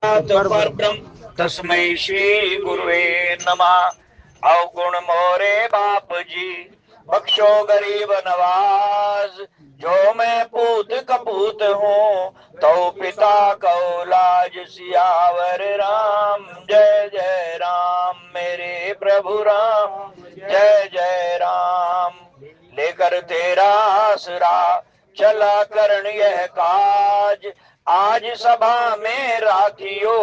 परब्रह्म तस्मै श्री गुरुवे नमः। अवगुण मोरे बाप जी बख्शो गरीब नवाज, जो मैं पूत कपूत हूँ तो पिता को लाज। सियावर राम जय जय राम, मेरे प्रभु राम जय जय राम। लेकर तेरा आसरा चला करण यह काज, आज सभा में राखियो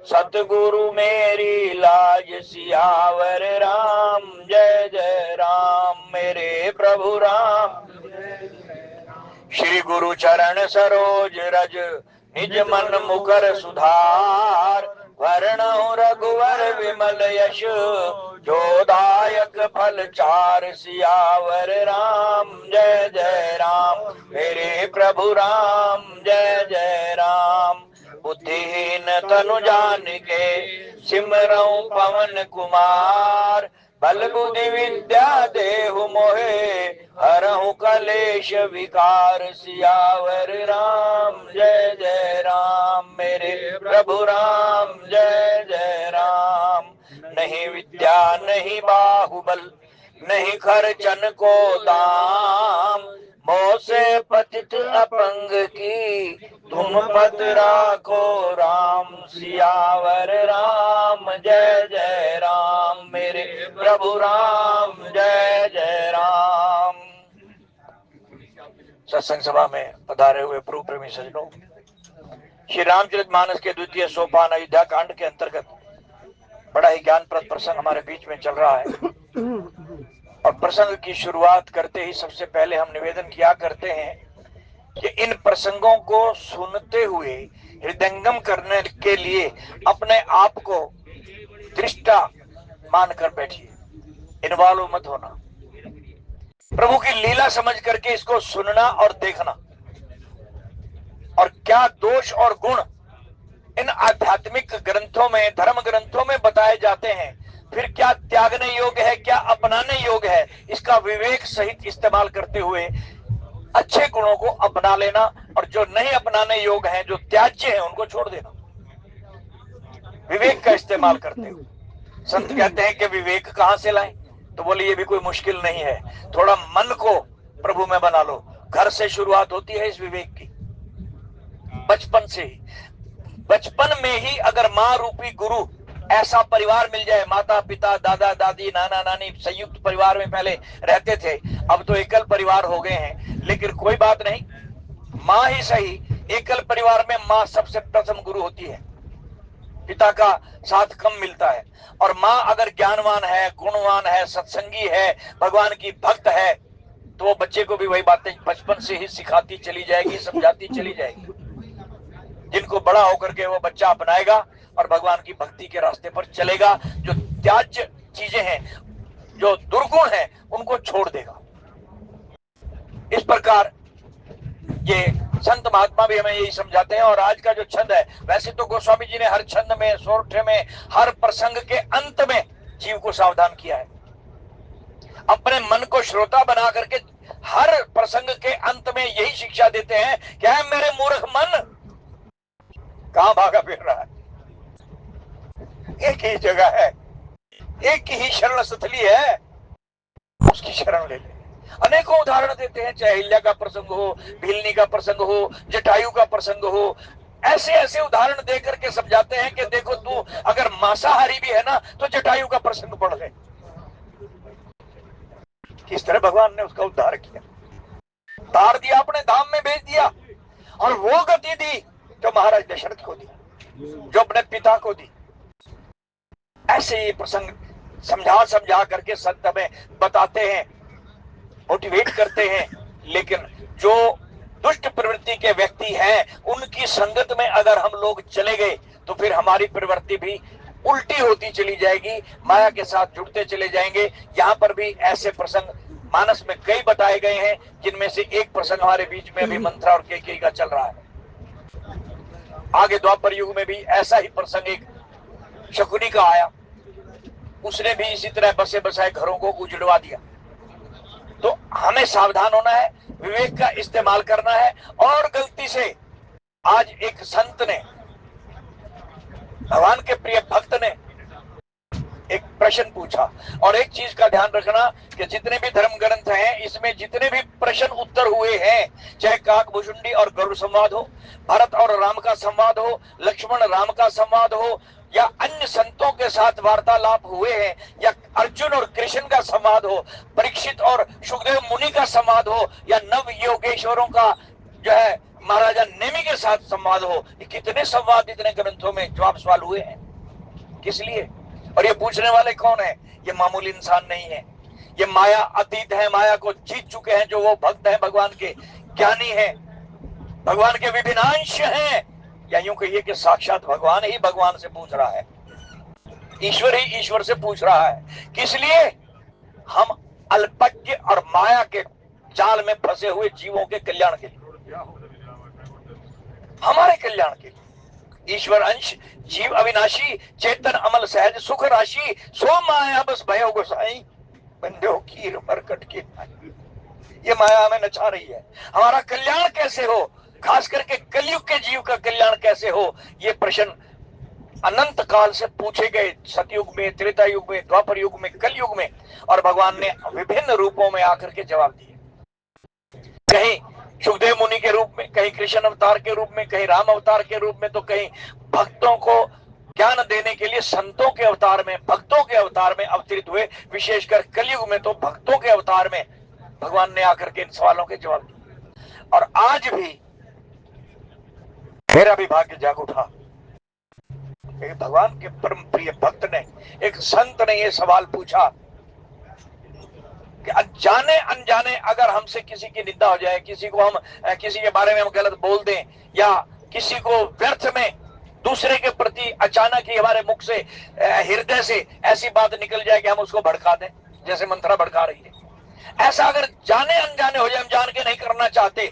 सतगुरु मेरी लाज। सियावर राम जय जय राम, मेरे प्रभु राम। श्री गुरु चरण सरोज रज निज मन मुकर सुधार, वर्ण रघुवर विमल यश जो दायक फल चार। सियावर राम जय जय राम, मेरे प्रभु राम जय जय राम। बुद्धिहीन तनु जान के सिमरऊं पवन कुमार, बल बुद्धि विद्या देहु मोहे हरहु कलेश विकार। सियावर राम जय जय राम, मेरे प्रभु राम जय जय राम। नहीं विद्या नहीं बाहुबल नहीं खर्चन को दाम, मोह से पतित अपंग की तुम पद राखो राम। सियावर राम जय जय राम, मेरे प्रभु राम जय जय राम। सत्संग सभा में पधारे हुए प्रभु प्रेमी सज्जनों, श्री रामचरितमानस के द्वितीय सोपान अयोध्या कांड के अंतर्गत बड़ा ही ज्ञानप्रद प्रसंग हमारे बीच में चल रहा है। और प्रसंग की शुरुआत करते ही सबसे पहले हम निवेदन किया करते हैं कि इन प्रसंगों को सुनते हुए हृदयंगम करने के लिए अपने आप को दृष्टा मानकर बैठिए, इन्वॉल्व मत होना। प्रभु की लीला समझ करके इसको सुनना और देखना, और क्या दोष और गुण इन आध्यात्मिक ग्रंथों में, धर्म ग्रंथों में बताए जाते हैं, फिर क्या त्यागने योग्य है, क्या अपनाने योग्य है, इसका विवेक सहित इस्तेमाल करते हुए अच्छे गुणों को अपना लेना, और जो नहीं अपनाने योग्य हैं, जो त्याज्य हैं, उनको छोड़ देना विवेक का इस्तेमाल करते हुए। संत कहते हैं कि विवेक कहां से लाएं, तो बोले ये भी कोई मुश्किल नहीं है, थोड़ा मन को प्रभु में बना लो। घर से शुरुआत होती है इस विवेक की, बचपन से ही। बचपन में ही अगर माँ रूपी गुरु ऐसा परिवार मिल जाए, माता पिता दादा दादी नाना नानी संयुक्त परिवार में पहले रहते थे, अब तो एकल परिवार हो गए हैं, लेकिन कोई बात नहीं, माँ ही सही, एकल परिवार में माँ सबसे प्रथम गुरु होती है, पिता का साथ कम मिलता है। और माँ अगर ज्ञानवान है, गुणवान है, सत्संगी है, भगवान की भक्त है, तो वो बच्चे को भी वही बातें बचपन से ही सिखाती चली जाएगी, समझाती चली जाएगी, जिनको बड़ा होकर के वो बच्चा अपनाएगा और भगवान की भक्ति के रास्ते पर चलेगा। जो त्याज्य चीजें हैं, जो दुर्गुण हैं, उनको छोड़ देगा। इस प्रकार ये संत महात्मा भी हमें यही समझाते हैं। और आज का जो छंद है, वैसे तो गोस्वामी जी ने हर छंद में, सोरठे में, हर प्रसंग के अंत में जीव को सावधान किया है। अपने मन को श्रोता बना करके हर प्रसंग के अंत में यही शिक्षा देते हैं, क्या है मेरे मूर्ख मन, कहां भागा फिर रहा है, एक ही जगह है, एक ही शरण स्थली है, उसकी शरण ले ले। अनेकों उदाहरण देते हैं, चाहे अहिल्या का प्रसंग हो, भीलनी का प्रसंग हो, जटायु का प्रसंग हो, ऐसे ऐसे उदाहरण दे करके समझाते हैं कि देखो तू अगर मांसाहारी भी है ना, तो जटायु का प्रसंग पढ़ ले। किस तरह भगवान ने उसका उद्धार किया, तार दिया, अपने धाम में भेज दिया, और वो गति दी जो महाराज दशरथ को दी, जो अपने पिता को दी। ऐसे ये प्रसंग समझा समझा करके संत हमें बताते हैं, मोटिवेट करते हैं। लेकिन जो दुष्ट प्रवृत्ति के व्यक्ति हैं, उनकी संगत में अगर हम लोग चले गए, तो फिर हमारी प्रवृत्ति भी उल्टी होती चली जाएगी, माया के साथ जुड़ते चले जाएंगे। यहाँ पर भी ऐसे प्रसंग मानस में कई बताए गए हैं, जिनमें से एक प्रसंग हमारे बीच में अभी मंत्रा और केकई का चल रहा है। आगे द्वापर युग में भी ऐसा ही प्रसंग एक शकुनी का आया, उसने भी इसी तरह बसे बसाए घरों को उजड़वा दिया। तो हमें सावधान होना है, विवेक का इस्तेमाल करना है। और गलती से आज एक संत ने भगवान के प्रिय भक्त ने एक प्रश्न पूछा। और एक चीज का ध्यान रखना कि जितने भी धर्म ग्रंथ हैं, इसमें जितने भी प्रश्न उत्तर हुए हैं, चाहे काकभुजुंडी और गरुड़ संवाद हो, भरत और राम का संवाद हो, लक्ष्मण राम का संवाद हो, या अन्य संतों के साथ वार्तालाप हुए हैं, या अर्जुन और कृष्ण का संवाद हो, परीक्षित और सुखदेव मुनि का संवाद हो, या नव योगेश्वरों का जो है महाराजा नेमि के साथ संवाद हो, ये कितने संवाद इतने ग्रंथों में जवाब सवाल हुए हैं, किस लिए? और ये पूछने वाले कौन है? ये मामूली इंसान नहीं है, ये माया अतीत है, माया को जीत चुके हैं जो वो भक्त हैं, भगवान के ज्ञानी हैं, भगवान के विभिन्न अंश हैं, या यूं कहिए कि साक्षात भगवान ही भगवान से पूछ रहा है, ईश्वर ही ईश्वर से पूछ रहा है। किस लिए? हम अल्पज्ञ और माया के जाल में फंसे हुए जीवों के कल्याण के लिए, हमारे कल्याण के लिए। ईश्वर अंश जीव अविनाशी चेतन अमल सहज सुख राशि सो माया बस भयो गोसाई बंदे कीर मरकट की। ये माया हमें नचा रही है। हमारा कल्याण कैसे हो, खास करके कलयुग के जीव का कल्याण कैसे हो, ये प्रश्न अनंत काल से पूछे गए, सतयुग में, त्रेता युग में, द्वापर युग में, कलयुग में, और भगवान ने विभिन्न रूपों में आकर के जवाब दिए। कहीं सुखदेव मुनि के रूप में, कहीं कृष्ण अवतार के रूप में, कहीं राम अवतार के रूप में, तो कहीं भक्तों को ज्ञान देने के लिए संतों के अवतार में, भक्तों के अवतार में अवतरित हुए। विशेषकर कलयुग में तो भक्तों के अवतार में भगवान ने आकर के इन सवालों के जवाब दिए। और आज भी मेरा भी भाग्य जाग उठा, एक भगवान के परम प्रिय भक्त ने, एक संत ने ये सवाल पूछा कि अनजाने अनजाने अगर हमसे किसी की निंदा हो जाए, किसी को हम, किसी के बारे में हम गलत बोल दें, या किसी को व्यर्थ में दूसरे के प्रति अचानक ही हमारे मुख से, हृदय से ऐसी बात निकल जाए कि हम उसको भड़का दें, जैसे मंत्रा भड़का रही है, ऐसा अगर जाने अनजाने हो जाए, हम जान के नहीं करना चाहते,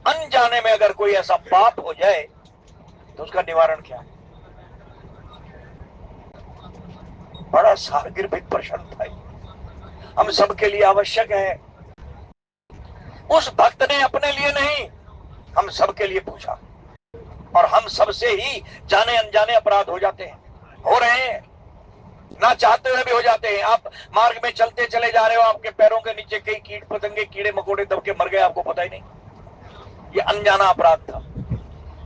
अनजाने में अगर कोई ऐसा पाप हो जाए तो उसका निवारण क्या है? बड़ा सारगर्भित प्रश्न था, हम सबके लिए आवश्यक है। उस भक्त ने अपने लिए नहीं, हम सबके लिए पूछा, और हम सबसे ही जाने अनजाने अपराध हो जाते हैं, हो रहे हैं, ना चाहते हुए भी हो जाते हैं। आप मार्ग में चलते चले जा रहे हो, आपके पैरों के नीचे कई कीट पतंगे, कीड़े मकोड़े दब के मर गए, आपको पता ही नहीं, ये अनजाना अपराध था।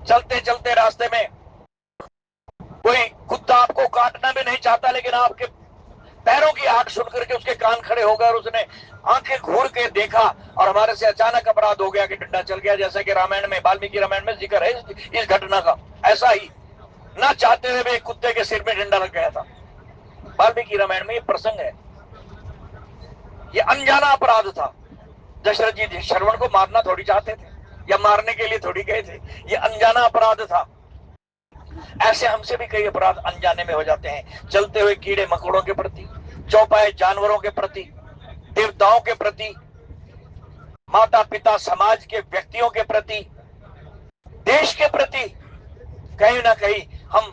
चलते चलते रास्ते में कोई कुत्ता आपको काटना भी नहीं चाहता, लेकिन आपके पैरों की आंख सुन करके उसके कान खड़े हो गए और उसने आंखें घूर के देखा, और हमारे से अचानक अपराध हो गया कि डंडा चल गया, जैसा कि रामायण में, वाल्मीकि रामायण में जिक्र है इस घटना का। ऐसा ही ना चाहते हुए भी एक कुत्ते के सिर में डंडा लग गया था, वाल्मीकि रामायण में ये प्रसंग है। ये अनजाना अपराध था। दशरथ जी श्रवण को मारना थोड़ी चाहते थे, या मारने के लिए थोड़ी गए थे, ये अनजाना अपराध था। ऐसे हमसे भी कई अपराध अनजाने में हो जाते हैं, चलते हुए कीड़े मकोड़ों के प्रति, चौपाए जानवरों के प्रति, देवताओं के प्रति, माता पिता समाज के व्यक्तियों के प्रति, देश के प्रति, कहीं ना कहीं हम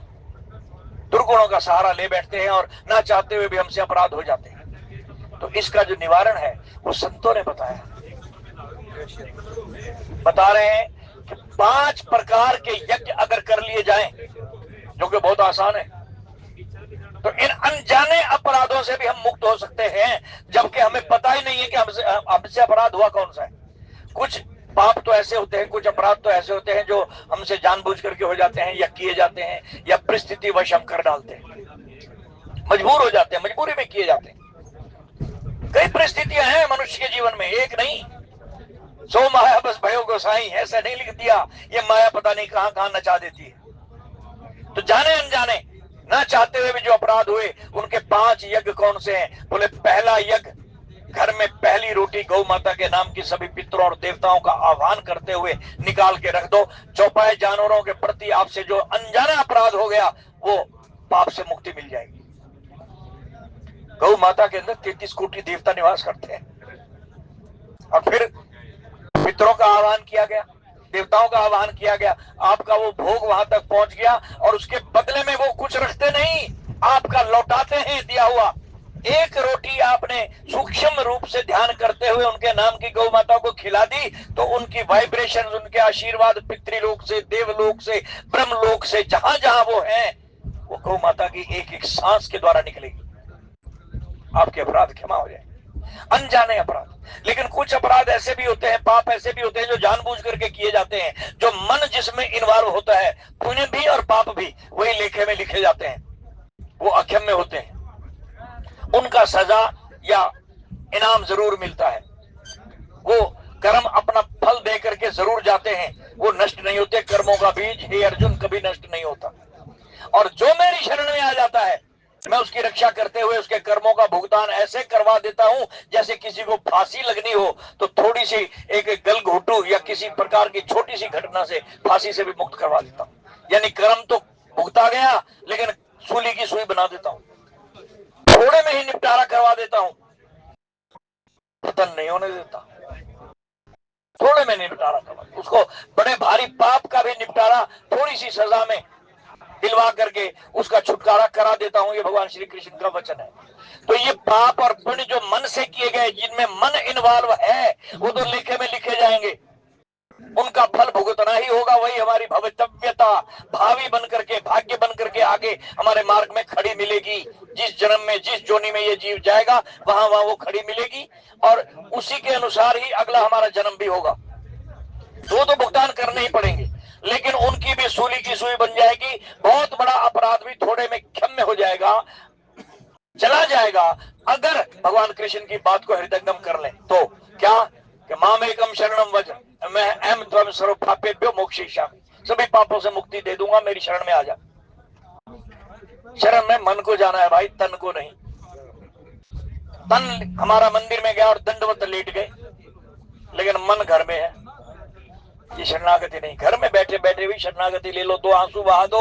दुर्गुणों का सहारा ले बैठते हैं और ना चाहते हुए भी हमसे अपराध हो जाते हैं। तो इसका जो निवारण है वो संतों ने बताया, बता रहे हैं कि 5 प्रकार के यज्ञ अगर कर लिए जाएं, जो कि बहुत आसान है, तो इन अनजाने अपराधों से भी हम मुक्त हो सकते हैं, जबकि हमें पता ही नहीं है कि हमसे अपराध हुआ कौन सा है। कुछ पाप तो ऐसे होते हैं, कुछ अपराध तो ऐसे होते हैं जो हमसे जानबूझ करके हो जाते हैं, या किए जाते हैं, या परिस्थिति वश हम कर डालते हैं, मजबूर हो जाते हैं, मजबूरी में किए जाते हैं। कई परिस्थितियां हैं मनुष्य के जीवन में, एक नहीं। सो माया बस भयो गोसाई, ऐसा नहीं लिख दिया, ये माया पता नहीं कहां कहां नचा देती है। तो जाने अनजाने, ना चाहते हुए भी जो अपराध हुए, उनके 5 यज्ञ कौन से हैं? बोले, पहला यज्ञ, घर में पहली रोटी गौ माता के नाम की सभी पितरों और देवताओं का आह्वान करते हुए निकाल के रख दो। चौपाए जानवरों के प्रति आपसे जो अनजाना अपराध हो गया, वो पाप से मुक्ति मिल जाएगी। गौ माता के अंदर 33 कोटि देवता निवास करते हैं, और फिर पितरों का आह्वान किया गया, देवताओं का आह्वान किया गया, आपका वो भोग वहां तक पहुंच गया, और उसके बदले में वो कुछ रखते नहीं, आपका लौटाते हैं दिया हुआ। एक रोटी आपने सूक्ष्म रूप से ध्यान करते हुए उनके नाम की गौ माता को खिला दी, तो उनकी वाइब्रेशन, उनके आशीर्वाद पितृलोक से, देवलोक से, ब्रह्मलोक से, जहां जहां वो हैं, वो गौ माता की एक एक सांस के द्वारा निकलेगी, आपके अपराध क्षमा हो जाए, अनजाने अपराध। लेकिन कुछ अपराध ऐसे भी होते हैं, पाप ऐसे भी होते हैं जो जानबूझ करके किए जाते हैं, जो मन जिसमें इन्वॉल्व होता है, पुण्य भी और पाप भी वही लेखे में लिखे जाते हैं, वो अक्षम्य होते हैं, उनका सजा या इनाम जरूर मिलता है। वो कर्म अपना फल दे करके जरूर जाते हैं, वो नष्ट नहीं होते। कर्मों का बीज हे अर्जुन कभी नष्ट नहीं होता। और जो मेरी शरण में आ जाता है, मैं उसकी रक्षा करते हुए उसके कर्मों का भुगतान ऐसे करवा देता हूं जैसे किसी को फांसी लगनी हो तो थोड़ी सी एक गलघोटू या किसी प्रकार की छोटी सी घटना से फांसी से भी मुक्त करवा देता हूं। यानी कर्म तो भुगता गया, लेकिन सूली की सुई बना देता हूं, थोड़े में ही निपटारा करवा देता हूं, पतन नहीं होने देता, थोड़े में निपटारा करवा, उसको बड़े भारी पाप का भी निपटारा थोड़ी सी सजा में दिलवा करके उसका छुटकारा करा देता हूं। ये भगवान श्री कृष्ण का वचन है। तो ये पाप और पुण्य जो मन से किए गए, जिनमें मन इन्वॉल्व है, वो तो लेखे में लिखे जाएंगे, उनका फल भुगतना ही होगा। वही हमारी भवितव्यता, भावी बन करके, भाग्य बन करके आगे हमारे मार्ग में खड़ी मिलेगी। जिस जन्म में, जिस जोनी में ये जीव जाएगा, वहां वहां वो खड़ी मिलेगी, और उसी के अनुसार ही अगला हमारा जन्म भी होगा। तो भुगतान करने ही पड़ेंगे, लेकिन उनकी भी सूली की सुई बन जाएगी। बहुत बड़ा अपराध भी थोड़े में क्षम्य हो जाएगा, चला जाएगा, अगर भगवान कृष्ण की बात को हृदयंगम कर ले। तो क्या कि मामेकम शरणम व्रज, मैं अहम त्वं सर्व पापेभ्यो मोक्षयिष्यामि, सभी पापों से मुक्ति दे दूंगा, मेरी शरण में आ जा। शरण में मन को जाना है भाई, तन को नहीं। तन हमारा मंदिर में गया और दंडवत लेट गए, लेकिन मन घर में है, ये शरणागति नहीं। घर में बैठे बैठे भी शरणागति ले लो, दो आंसू बहा दो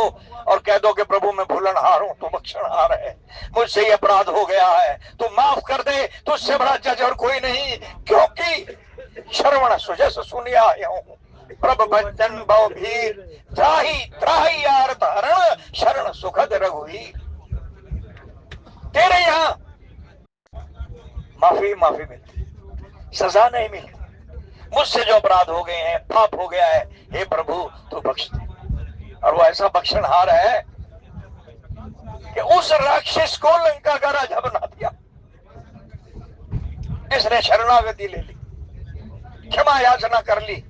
और कह दो कि प्रभु मैं भूलनहार हूं, तो बख्शनहार है, मुझसे ही अपराध हो गया है, तो माफ कर दे, तुझसे बड़ा जज और कोई नहीं, क्योंकि श्रवण सुजस सुनिया हूं, प्रभ भजन भव भीर, त्राही त्राही यार धारण, शरण सुखद रघुवीर। तेरे यहां माफी माफी मिलती, सजा नहीं मिलती। मुझसे जो अपराध हो गए हैं, पाप हो गया है, हे प्रभु तू बख्श दे। और वो ऐसा बख्शनहार है कि उस राक्षस को लंका का राजा बना दिया, जिसने शरणागति ले ली, क्षमा याचना कर ली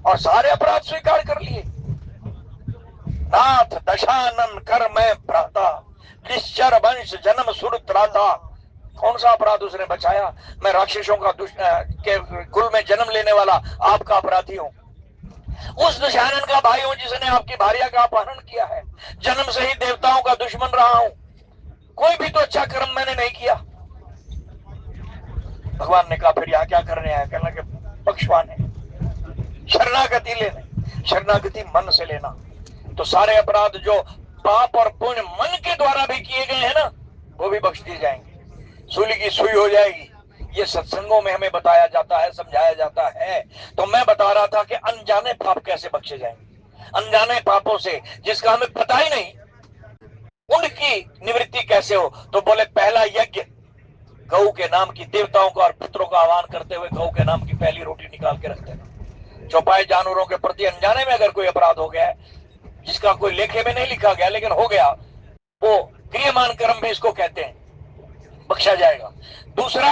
और सारे अपराध स्वीकार कर लिए। नाथ दशानन कर मैं भ्राता, निश्चर वंश जन्म सुर त्राता। कौन सा अपराध उसने बचाया? मैं राक्षसों का के कुल में जन्म लेने वाला आपका अपराधी हूं, उस दशानन का भाई हूं जिसने आपकी भार्या का अपहरण किया है, जन्म से ही देवताओं का दुश्मन रहा हूं, कोई भी तो अच्छा कर्म मैंने नहीं किया। भगवान ने कहा फिर यहां क्या करने आया? कहना कि बख्शवान है, शरणागति लेने, शरणागति मन से लेना। तो सारे अपराध जो पाप और पुण्य मन के द्वारा भी किए गए हैं ना, वो भी बख्श दिए जाएंगे, सूली की सुई हो जाएगी। ये सत्संगों में हमें बताया जाता है, समझाया जाता है। तो मैं बता रहा था कि अनजाने पाप कैसे बख्शे जाएंगे, अनजाने पापों से जिसका हमें पता ही नहीं, उनकी निवृत्ति कैसे हो? तो बोले पहला यज्ञ गौ के नाम की, देवताओं का और पुत्रों का आह्वान करते हुए गौ के नाम की पहली रोटी निकाल के रखते हैं। चौपाए जानवरों के प्रति अनजाने में अगर कोई अपराध हो गया है, जिसका कोई लेखे में नहीं लिखा गया लेकिन हो गया, वो क्रियमान कर्म भी इसको कहते हैं, बख्शा जाएगा। दूसरा,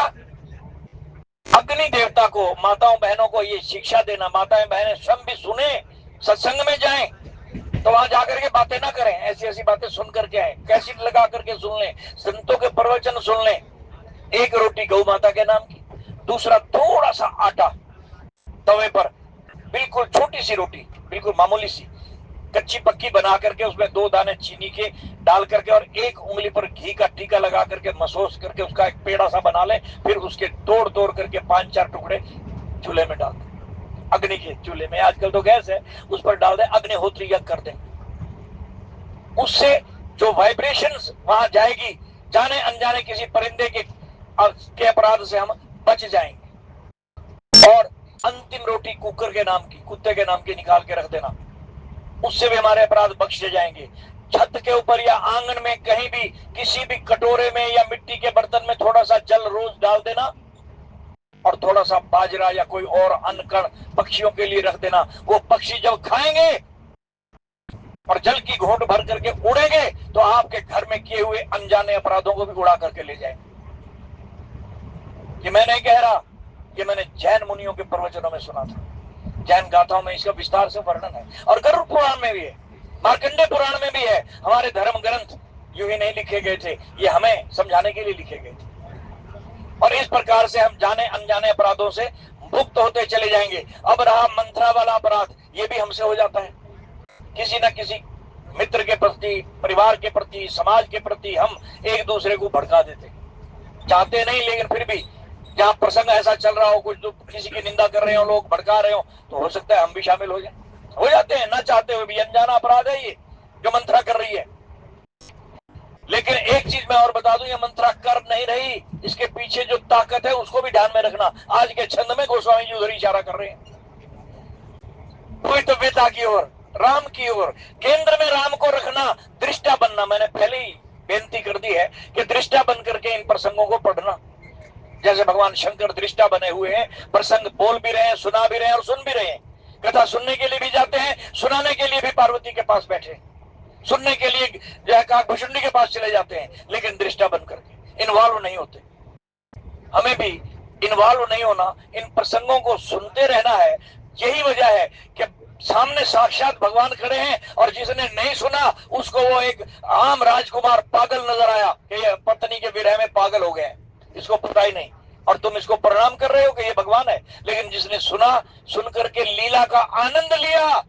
अग्नि देवता को, माताओं बहनों को ये शिक्षा देना, माताएं बहनें स्वयं भी सुने, सत्संग में जाएं तो वहां जाकर के बातें ना करें, ऐसी ऐसी बातें सुन करके आए, कैसेट लगा करके सुन लें, संतों के प्रवचन सुन लें। एक रोटी गौ माता के नाम की। दूसरा, थोड़ा सा आटा तवे पर, बिल्कुल छोटी सी रोटी, बिल्कुल मामूली सी, कच्ची पक्की बना करके उसमें 2 दाने चीनी के डाल करके और 1 उंगली पर घी का टीका लगा करके मसोस करके उसका एक पेड़ा सा बना ले, फिर उसके तोड़ तोड़ करके 5-4 टुकड़े चूल्हे में डाल दे, अग्नि के चूल्हे में, आजकल तो गैस है, उस पर डाल दे, अग्निहोत्री यज्ञ कर दे। उससे जो वाइब्रेशंस वहां जाएगी, जाने अनजाने किसी परिंदे के अपराध से हम बच जाएंगे। और अंतिम रोटी कुकर के नाम की, कुत्ते के नाम की निकाल के रख देना, उससे भी हमारे अपराध बख्शे जाएंगे। छत के ऊपर या आंगन में कहीं भी किसी भी कटोरे में या मिट्टी के बर्तन में थोड़ा सा जल रोज डाल देना और थोड़ा सा बाजरा या कोई और अन्न कण पक्षियों के लिए रख देना। वो पक्षी जब खाएंगे और जल की घूंट भर करके उड़ेंगे तो आपके घर में किए हुए अनजाने अपराधों को भी उड़ा करके ले जाएंगे। ये मैं नहीं कह रहा, ये मैंने जैन मुनियों के प्रवचनों में सुना था। जैन गाथाओं में इसका विस्तार से वर्णन है और गरुड़ पुराण में भी है, मार्कंडेय पुराण में भी है। हमारे धर्म ग्रंथ यूं ही नहीं लिखे गए थे, ये हमें समझाने के लिए लिखे गए थे। और इस प्रकार से हम जाने अनजाने अपराधों से मुक्त होते चले जाएंगे। अब रहा मंत्रा वाला अपराध, ये भी हमसे हो जाता है। किसी न किसी मित्र के प्रति, परिवार के प्रति, समाज के प्रति हम एक दूसरे को भड़का देते, चाहते नहीं लेकिन फिर भी जहां प्रसंग ऐसा चल रहा हो, कुछ तो किसी की निंदा कर रहे हो, लोग भड़का रहे हो, तो हो सकता है हम भी शामिल हो जाते हैं, ना चाहते हुए भी। अनजाना अपराध है ये जो मंत्रा कर रही है। लेकिन एक चीज मैं और बता दूं, ये मंत्रा कर नहीं रही, इसके पीछे जो ताकत है उसको भी ध्यान में रखना। आज के छंद में गोस्वामी जी उधर इशारा कर रहे हैं, पवित्रता की ओर, राम की ओर, केंद्र में राम को रखना, दृष्टा बनना। मैंने पहले ही बेनती कर दी है कि दृष्टा बन करके इन प्रसंगों को पढ़ना। जैसे भगवान शंकर दृष्टा बने हुए हैं, प्रसंग बोल भी रहे हैं, सुना भी रहे हैं और सुन भी रहे हैं। कथा सुनने के लिए भी जाते हैं, सुनाने के लिए भी पार्वती के पास बैठे, सुनने के लिए जो है काकभूषुंडी के पास चले जाते हैं, लेकिन दृष्टा बन करके इन्वॉल्व नहीं होते। हमें भी इन्वॉल्व नहीं होना, इन प्रसंगों को सुनते रहना है। यही वजह है कि सामने साक्षात भगवान खड़े हैं और जिसने नहीं सुना उसको वो एक आम राजकुमार पागल नजर आया कि ये पत्नी के विरह में पागल हो गए, इसको पता ही नहीं, और तुम इसको प्रणाम कर रहे हो कि ये भगवान है। लेकिन जिसने सुना, सुन करके लीला का आनंद लिया,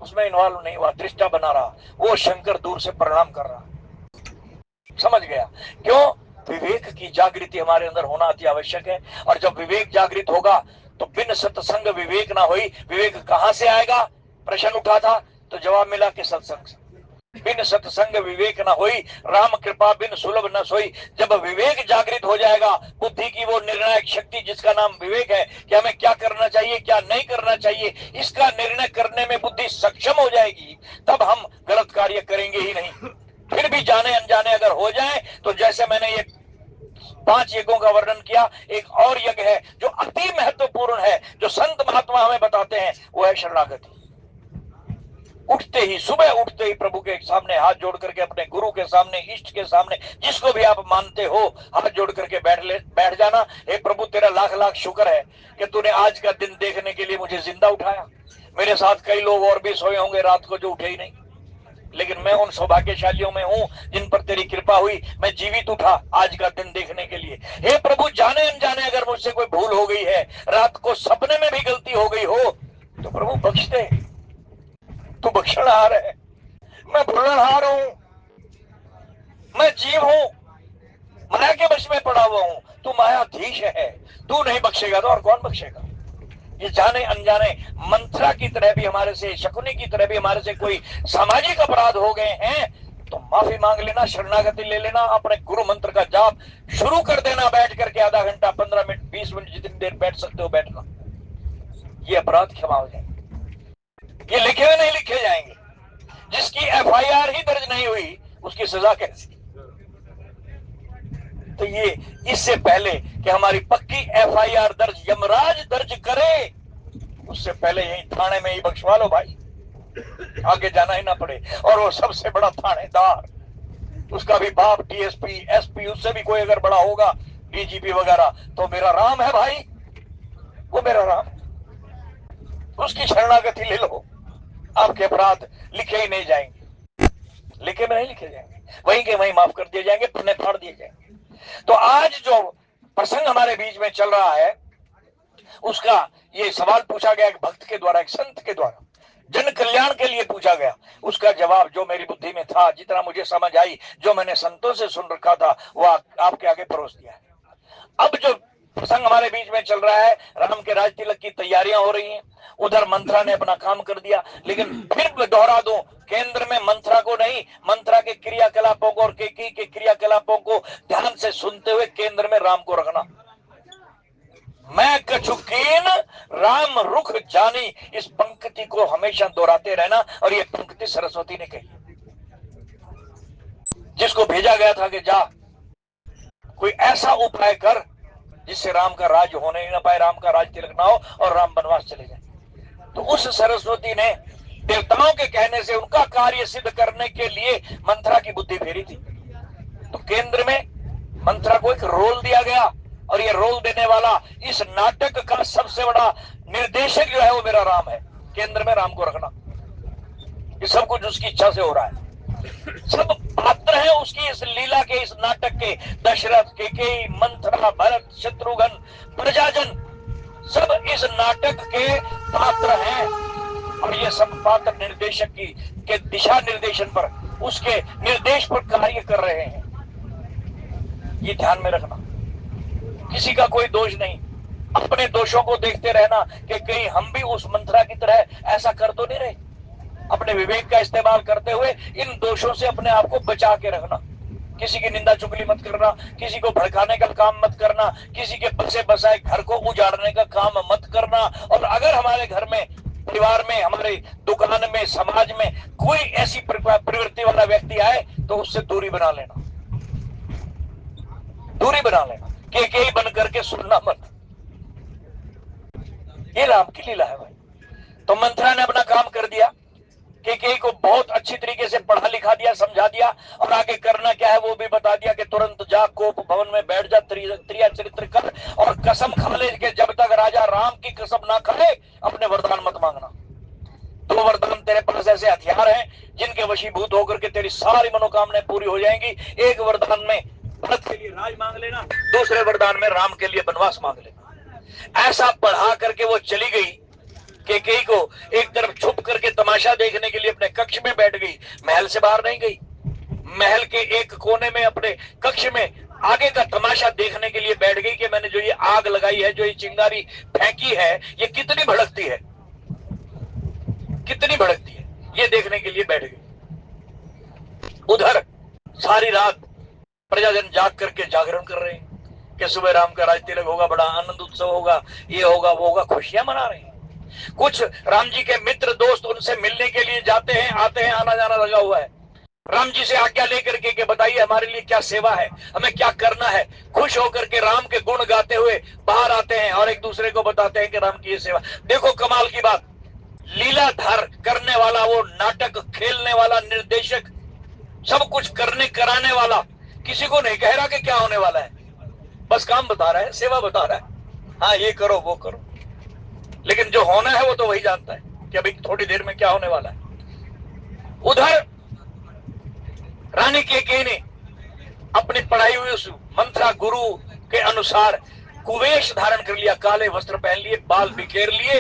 उसमें इन्वॉल्व नहीं हुआ, दृष्टा बना रहा, वो शंकर दूर से प्रणाम कर रहा। समझ गया? क्यों? विवेक की जागृति हमारे अंदर होना अति आवश्यक है। और जब विवेक जागृत होगा तो बिन सत्संग विवेक ना होई। विवेक कहां से आएगा? प्रश्न उठा था तो जवाब मिला कि सत्संग से। बिन सत्संग विवेक ना होई, राम कृपा बिन सुलभ न सोई। जब विवेक जागृत हो जाएगा, बुद्धि की वो निर्णायक शक्ति जिसका नाम विवेक है, कि हमें क्या करना चाहिए क्या नहीं करना चाहिए, इसका निर्णय करने में बुद्धि सक्षम हो जाएगी, तब हम गलत कार्य करेंगे ही नहीं। फिर भी जाने अनजाने अगर हो जाए तो जैसे मैंने ये 5 यज्ञों का वर्णन किया, एक और यज्ञ है जो अति महत्वपूर्ण है, जो संत महात्मा हमें बताते हैं, वो है शरणागति। उठते ही, सुबह उठते ही प्रभु के सामने हाथ जोड़ करके, अपने गुरु के सामने, इष्ट के सामने, जिसको भी आप मानते हो, हाथ जोड़ करके बैठ जाना। हे प्रभु, तेरा लाख लाख शुक्र है कि तूने आज का दिन देखने के लिए मुझे जिंदा उठाया। मेरे साथ कई लोग और भी सोए होंगे रात को जो उठे ही नहीं, लेकिन मैं उन सौभाग्यशालियों में हूं जिन पर तेरी कृपा हुई, मैं जीवित उठा आज का दिन देखने के लिए। हे प्रभु, जाने अनजाने अगर मुझसे कोई भूल हो गई है, रात को सपने में भी गलती हो गई हो, तो प्रभु बख्श दे। तू बख्शनहार है, मैं भूलनहार हूं, मैं जीव हूं, माया के वश में पड़ा हुआ हूं। तू मायाधीश है, तू नहीं बख्शेगा तो और कौन बख्शेगा? ये जाने अनजाने मंत्रा की तरह भी हमारे से, शकुनी की तरह भी हमारे से कोई सामाजिक अपराध हो गए हैं तो माफी मांग लेना, शरणागति ले लेना, अपने गुरु मंत्र का जाप शुरू कर देना, बैठ करके आधा घंटा, 15 मिनट, 20 मिनट, जितनी देर बैठ सकते हो बैठना। ये अपराध क्षमा हो जाएंगे। ये लिखे हुए नहीं लिखे जाएंगे। जिसकी FIR ही दर्ज नहीं हुई उसकी सजा कैसी? तो ये इससे पहले कि हमारी पक्की FIR दर्ज यमराज दर्ज करे, उससे पहले यही थाने में ही बख्शवा लो भाई, आगे जाना ही ना पड़े। और वो सबसे बड़ा थानेदार, उसका भी बाप DSP, SP, उससे भी कोई अगर बड़ा होगा, DGP वगैरह, तो मेरा राम है भाई, वो मेरा राम, उसकी शरणागति ले लो, आपके अपराध लिखे ही नहीं जाएंगे, लिखे में नहीं लिखे जाएंगे, वहीं के वहीं माफ कर दिए जाएंगे, पन्ने फाड़ दिए जाएंगे। तो आज जो प्रसंग हमारे बीच में चल रहा है, उसका ये सवाल पूछा गया एक भक्त के द्वारा, एक संत के द्वारा, जन कल्याण के लिए पूछा गया। उसका जवाब जो मेरी बुद्धि में था, जितना मुझे समझ आई, जो मैंने संतों से सुन रखा था, वो आपके आगे परोस दिया है। अब जो प्रसंग हमारे बीच में चल रहा है, राम के राज तिलक की तैयारियां हो रही हैं, उधर मंत्रा ने अपना काम कर दिया। लेकिन फिर दोहरा दूं, केंद्र में मंत्रा को नहीं, मंत्रा के क्रियाकलापों को और केकी के क्रियाकलापों को ध्यान से सुनते हुए केंद्र में राम को रखना। मैं कछुकीन राम रुख जानी, इस पंक्ति को हमेशा दोहराते रहना। और ये पंक्ति सरस्वती ने कही, जिसको भेजा गया था कि जा कोई ऐसा उपाय कर जिससे राम का राज होने ही ना पाए, राम का राज तिलक ना हो और राम वनवास चले जाए। तो उस सरस्वती ने देवताओं के कहने से उनका कार्य सिद्ध करने के लिए मंथरा की बुद्धि फेरी थी। तो केंद्र में मंथरा को एक रोल दिया गया, और ये रोल देने वाला इस नाटक का सबसे बड़ा निर्देशक जो है वो मेरा राम है। केंद्र में राम को रखना, ये सब कुछ उसकी इच्छा से हो रहा है। सब पात्र हैं उसकी इस लीला के, इस नाटक के। दशरथ, केकई, मंथरा, भरत, शत्रुघ्न, प्रजाजन, सब इस नाटक के पात्र हैं। और ये सब पात्र निर्देशक के दिशा निर्देशन पर, उसके निर्देश पर कार्य कर रहे हैं। ये ध्यान में रखना, किसी का कोई दोष नहीं। अपने दोषों को देखते रहना कि कहीं हम भी उस मंथरा की तरह ऐसा कर तो नहीं रहे। अपने विवेक का इस्तेमाल करते हुए इन दोषों से अपने आप को बचा के रखना। किसी की निंदा चुगली मत करना, किसी को भड़काने का काम मत करना, किसी के बसे बसाए घर को उजाड़ने का काम मत करना। और अगर हमारे घर में, परिवार में, हमारे दुकान में, समाज में कोई ऐसी प्रवृत्ति वाला व्यक्ति आए तो उससे दूरी बना लेना, दूरी बना लेना। के बन करके सुनना मत। ये राम की लीला है भाई। तो मंथरा ने अपना काम कर दिया, केकई को बहुत अच्छी तरीके से पढ़ा लिखा दिया, समझा दिया, और आगे करना क्या है वो भी बता दिया कि तुरंत जा कोप भवन में बैठ जा, त्रिया चरित्र कर और कसम खा ले कि जब तक राजा राम की कसम ना खाए अपने वरदान मत मांगना। दो वरदान तेरे पास ऐसे हथियार हैं जिनके वशीभूत होकर के तेरी सारी मनोकामनाएं पूरी हो जाएंगी। एक वरदान में भरत के लिए राज मांग लेना, दूसरे वरदान में राम के लिए वनवास मांग लेना। ऐसा पढ़ा करके वो चली गई। केकई को एक तरफ छुप करके तमाशा देखने के लिए अपने कक्ष में बैठ गई, महल से बाहर नहीं गई। महल के एक कोने में अपने कक्ष में आगे का तमाशा देखने के लिए बैठ गई कि मैंने जो ये आग लगाई है, जो ये चिंगारी फेंकी है, ये कितनी भड़कती है, कितनी भड़कती है, ये देखने के लिए बैठ गई। उधर सारी रात प्रजाजन जाग करके जागरण कर रहे हैं कि सुबह राम का राज तिलक होगा, बड़ा आनंद उत्सव होगा, ये होगा वो होगा, खुशियां मना रहे हैं। कुछ राम जी के मित्र दोस्त उनसे मिलने के लिए जाते हैं, आते हैं, आना जाना लगा हुआ है। राम जी से आज्ञा लेकर के बताइए हमारे लिए क्या सेवा है, हमें क्या करना है। खुश होकर के राम के गुण गाते हुए बाहर आते हैं और एक दूसरे को बताते हैं कि राम की ये सेवा। देखो कमाल की बात, लीलाधार करने वाला, वो नाटक खेलने वाला निर्देशक, सब कुछ करने कराने वाला किसी को नहीं कह रहा कि क्या होने वाला है, बस काम बता रहा है, सेवा बता रहा है, हाँ ये करो वो करो। लेकिन जो होना है वो तो वही जानता है कि अभी थोड़ी देर में क्या होने वाला है। उधर रानी केकई ने अपनी पढ़ाई हुई उस मंत्रा गुरु के अनुसार कुवेश धारण कर लिया, काले वस्त्र पहन लिए, बाल बिखेर लिए,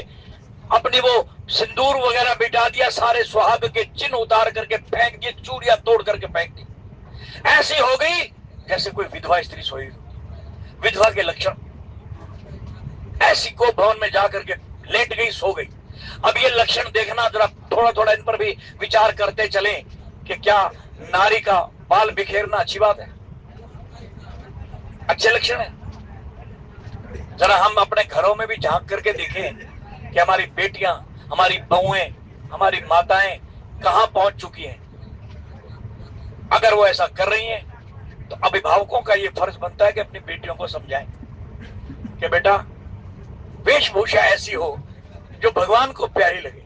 अपनी वो सिंदूर वगैरह बिटा दिया, सारे सुहाग के चिन्ह उतार करके फेंक दिए, चूड़ियां तोड़ करके फेंक दी। ऐसी हो गई जैसे कोई विधवा स्त्री सोई, विधवा के लक्षण। ऐसी को भवन में जाकर के लेट गई, सो गई। अब ये लक्षण देखना, जरा थोड़ा थोड़ा इन पर भी विचार करते चलें कि क्या नारी का बाल बिखेरना अच्छी बात है, अच्छे लक्षण है। जरा हम अपने घरों में भी झांक करके देखें कि हमारी बेटियां, हमारी बहुएं, हमारी माताएं कहां पहुंच चुकी हैं। अगर वो ऐसा कर रही हैं तो अभिभावकों का ये फर्ज बनता है कि अपनी बेटियों को समझाएं कि बेटा वेशभूषा ऐसी हो जो भगवान को प्यारी लगे,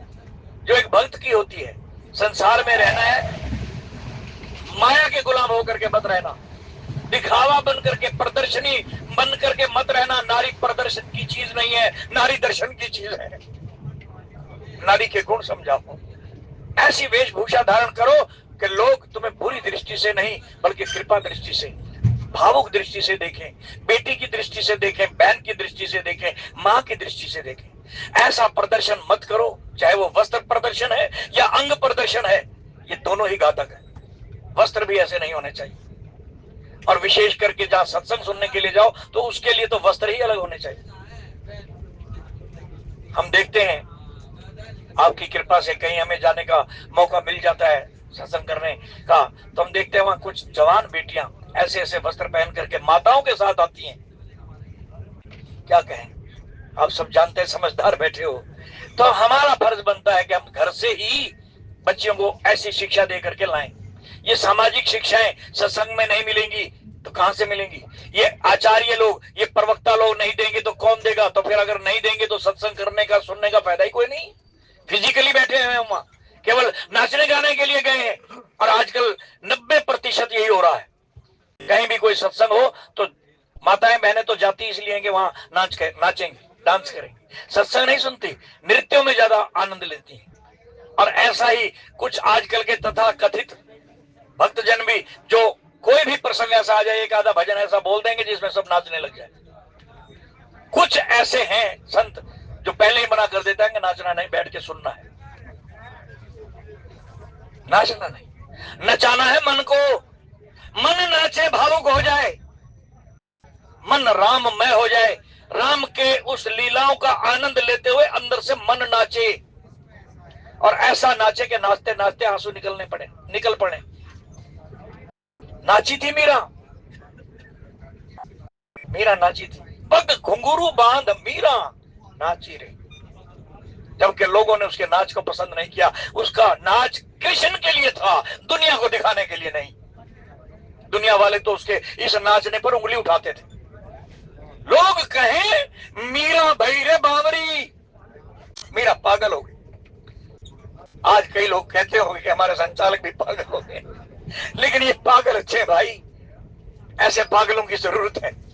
जो एक भक्त की होती है। संसार में रहना है, माया के गुलाम होकर के मत रहना, दिखावा बन करके, प्रदर्शनी बन करके मत रहना। नारी प्रदर्शन की चीज नहीं है, नारी दर्शन की चीज है। नारी के गुण समझाओ, ऐसी वेशभूषा धारण करो कि लोग तुम्हें बुरी दृष्टि से नहीं बल्कि कृपा दृष्टि से, भावुक दृष्टि से देखें, बेटी की दृष्टि से देखें, बहन की दृष्टि से देखें, मां की दृष्टि से देखें। ऐसा प्रदर्शन मत करो, चाहे वो वस्त्र प्रदर्शन है या अंग प्रदर्शन है, ये दोनों ही घातक है। वस्त्र भी ऐसे नहीं होने चाहिए, और विशेष करके जहां सत्संग सुनने के लिए जाओ तो उसके लिए तो वस्त्र ही अलग होने चाहिए। हम देखते हैं आपकी कृपा से कहीं हमें जाने का मौका मिल जाता है सत्संग करने का, तो हम देखते हैं वहां कुछ जवान बेटियां ऐसे ऐसे वस्त्र पहन करके माताओं के साथ आती हैं। क्या कहें, आप सब जानते हैं, समझदार बैठे हो, तो हमारा फर्ज बनता है कि हम घर से ही बच्चियों को ऐसी शिक्षा दे करके लाएं। ये सामाजिक शिक्षाएं सत्संग में नहीं मिलेंगी तो कहां से मिलेंगी? ये आचार्य लोग, ये प्रवक्ता लोग नहीं देंगे तो कौन देगा? तो फिर अगर नहीं देंगे तो सत्संग करने का, सुनने का फायदा ही कोई नहीं। फिजिकली बैठे हुए वहां, केवल नाचने गाने के लिए गए हैं। और आजकल 90% यही हो रहा है। कहीं भी कोई सत्संग हो तो माताएं बहनें तो जाती इसलिए हैं कि वहां नाचेंगे, डांस करेंगे, सत्संग नहीं सुनती, नृत्यों में ज्यादा आनंद लेती हैं। और ऐसा ही कुछ आजकल के तथा कथित भक्तजन भी, जो कोई भी प्रसंग ऐसा आ जाए, एक आधा भजन ऐसा बोल देंगे जिसमें सब नाचने लग जाए। कुछ ऐसे हैं संत जो पहले ही मना कर देता है कि नाचना नहीं, बैठ के सुनना है, नाचना नहीं। नचाना है मन को, मन नाचे भावुक हो जाए, मन राममय हो जाए, राम के उस लीलाओं का आनंद लेते हुए अंदर से मन नाचे, और ऐसा नाचे कि नाचते नाचते आंसू निकल पड़े। नाची थी मीरा नाची थी, पग घुंघरू बांध मीरा नाची रे। जबकि लोगों ने उसके नाच को पसंद नहीं किया। उसका नाच कृष्ण के लिए था, दुनिया को दिखाने के लिए नहीं। दुनिया वाले तो उसके इस नाचने पर उंगली उठाते थे। लोग कहें मीरा भैरे बावरी, मीरा पागल हो गई। आज कई लोग कहते होंगे कि हमारे संचालक भी पागल हो गए, लेकिन ये पागल अच्छे भाई, ऐसे पागलों की जरूरत है।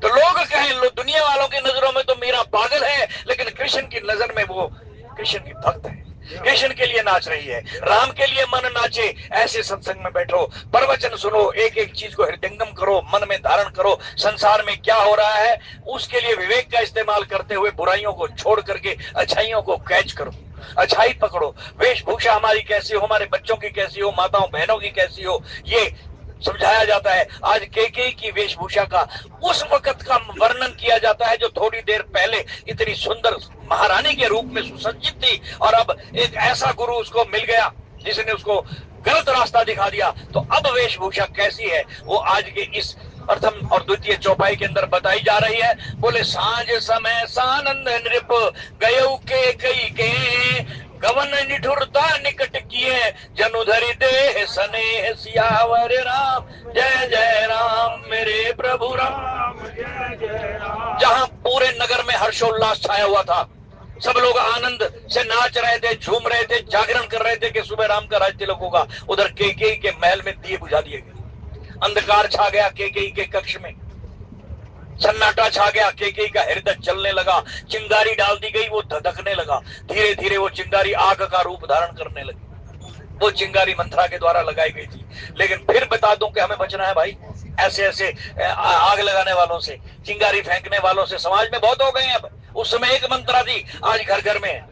तो लोग कहें, दुनिया वालों की नजरों में तो मीरा पागल है, लेकिन कृष्ण की नजर में वो कृष्ण की भक्त है, कृष्ण के लिए नाच रही है, राम के लिए मन नाचे। ऐसे सत्संग में बैठो, प्रवचन सुनो, एक एक चीज को हृदयंगम करो, मन में धारण करो। संसार में क्या हो रहा है उसके लिए विवेक का इस्तेमाल करते हुए बुराइयों को छोड़ करके अच्छाइयों को कैच करो, अच्छाई पकड़ो। वेशभूषा हमारी कैसी हो, हमारे बच्चों की कैसी हो, माताओं बहनों की कैसी हो, ये समझाया जाता है। आज केकई की वेशभूषा का, उस वक्त का वर्णन किया जाता है जो थोड़ी देर पहले इतनी सुंदर महारानी के रूप में सुसज्जित थी, और अब एक ऐसा गुरु उसको मिल गया जिसने उसको गलत रास्ता दिखा दिया। तो अब वेशभूषा कैसी है वो आज के इस प्रथम और द्वितीय चौपाई के अंदर बताई जा रही है। बोले सांझ समय सानंद नृप गयऊ के कई के, गवन निठुरता निकट किए, जनुधरि देह स्नेह सियावर राम, जय जय राम मेरे प्रभु राम, जय जय राम। जहां पूरे नगर में हर्षोल्लास छाया हुआ था, सब लोग आनंद से नाच रहे थे, झूम रहे थे, जागरण कर रहे थे कि सुबह राम का राज तिलक होगा, उधर केकई के महल में दिए बुझा दिए गए। अंधकार छा गया केकई के कक्ष में, सन्नाटा छा गया, केकई का हृदय चलने लगा, चिंगारी डाल दी गई, वो धधकने लगा। धीरे धीरे वो चिंगारी आग का रूप धारण करने लगी। वो चिंगारी मंत्रा के द्वारा लगाई गई थी। लेकिन फिर बता दूं कि हमें बचना है भाई ऐसे ऐसे आग लगाने वालों से, चिंगारी फेंकने वालों से। समाज में बहुत हो गए हैं। अब उस समय एक मंत्रा थी, आज घर घर में है,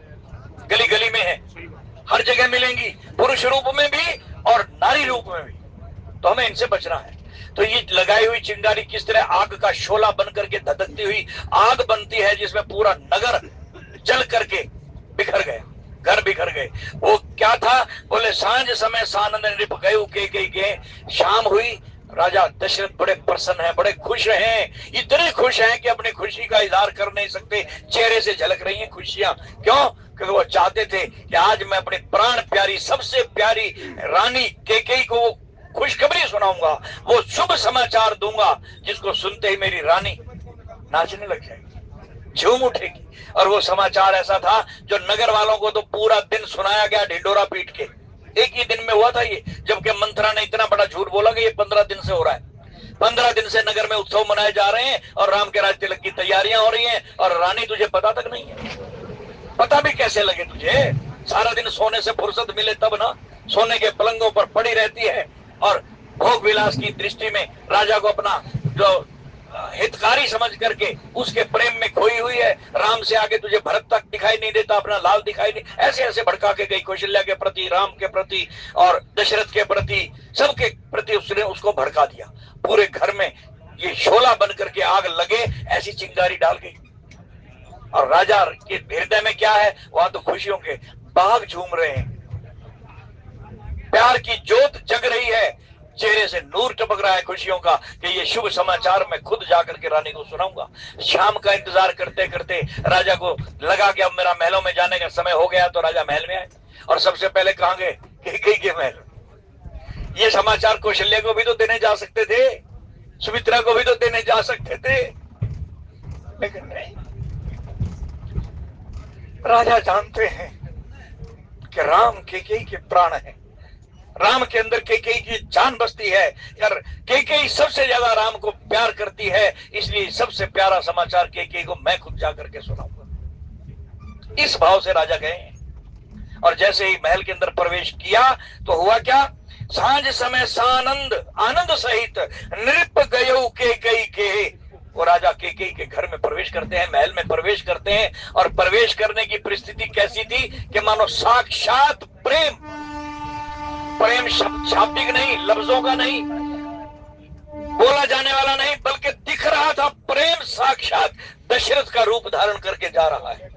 गली गली में है, हर जगह मिलेंगी, पुरुष रूप में भी और नारी रूप में भी। तो हमें इनसे बचना है। तो ये लगाई हुई चिंगारी किस तरह आग का शोला बन करके धधकती हुई आग बनती है, जिसमें पूरा नगर जल करके बिखर गया, घर बिखर गए। वो क्या था? बोले सांझ समय सानंद नृप गयऊ केकई के, शाम हुई, राजा दशरथ बड़े प्रसन्न हैं, बड़े खुश हैं, इतने खुश हैं कि अपनी खुशी का इजहार कर नहीं सकते। चेहरे से झलक रही हैं खुशियां। क्यों? क्योंकि वो चाहते थे कि आज मैं अपनी प्राण प्यारी, सबसे प्यारी रानी केकई को खुशखबरी सुनाऊंगा, वो शुभ समाचार दूंगा जिसको सुनते ही मेरी रानी नाचने लग जाएगी, झूम उठेगी। और वो समाचार ऐसा था जो नगर वालों को तो पूरा दिन सुनाया गया ढिंडोरा पीट के। एक ही दिन में हुआ था ये, जबकि मंत्रा ने इतना बड़ा झूठ बोला कि ये 15 दिन से हो रहा है। 15 दिन से नगर में उत्सव मनाए जा रहे हैं और राम के राज तिलक की तैयारियां हो रही हैं, और रानी तुझे पता तक नहीं है। पता भी कैसे लगे तुझे? सारा दिन सोने से फुर्सत मिले तब ना, सोने के पलंगों पर पड़ी रहती है और भोग विलास की दृष्टि में राजा को अपना जो हितकारी समझ करके उसके प्रेम में खोई हुई है। राम से आगे तुझे भरत तक दिखाई नहीं देता, अपना लाल दिखाई नहीं, ऐसे ऐसे भड़का के गई। कौशल्या के प्रति, राम के प्रति और दशरथ के प्रति, सबके प्रति उसने उसको भड़का दिया। पूरे घर में ये शोला बन करके आग लगे ऐसी चिंगारी डाल गई। और राजा के हृदय में क्या है? वहां तो खुशियों के बाग झूम रहे हैं, प्यार की ज्योत जग रही है, चेहरे से नूर टपक रहा है खुशियों का कि ये शुभ समाचार मैं खुद जाकर के रानी को सुनाऊंगा। शाम का इंतजार करते करते राजा को लगा कि अब मेरा महलों में जाने का समय हो गया। तो राजा महल में आए और सबसे पहले कहां गए? केकई के महल। ये समाचार कौशल्या को भी तो देने जा सकते थे, सुमित्रा को भी तो देने जा सकते थे, लेकिन नहीं। राजा जानते हैं कि राम कैकेयी के प्राण है, राम के अंदर कैकेयी की जान बसती है यार। कैकेयी सबसे ज्यादा राम को प्यार करती है, इसलिए सबसे प्यारा समाचार कैकेयी को मैं खुद जाकर के सुनाऊंगा। इस भाव से राजा गए और जैसे ही महल के अंदर प्रवेश किया तो हुआ क्या, सांझ समय सानंद आनंद सहित नृप गयो कैकेयी के। वो राजा कैकेयी के घर में प्रवेश करते हैं, महल में प्रवेश करते हैं, और प्रवेश करने की परिस्थिति कैसी थी कि मानो साक्षात प्रेम, प्रेम शाब्दिक नहीं, लफ्जों का नहीं, बोला जाने वाला नहीं, बल्कि दिख रहा था प्रेम साक्षात दशरथ का रूप धारण करके जा रहा है।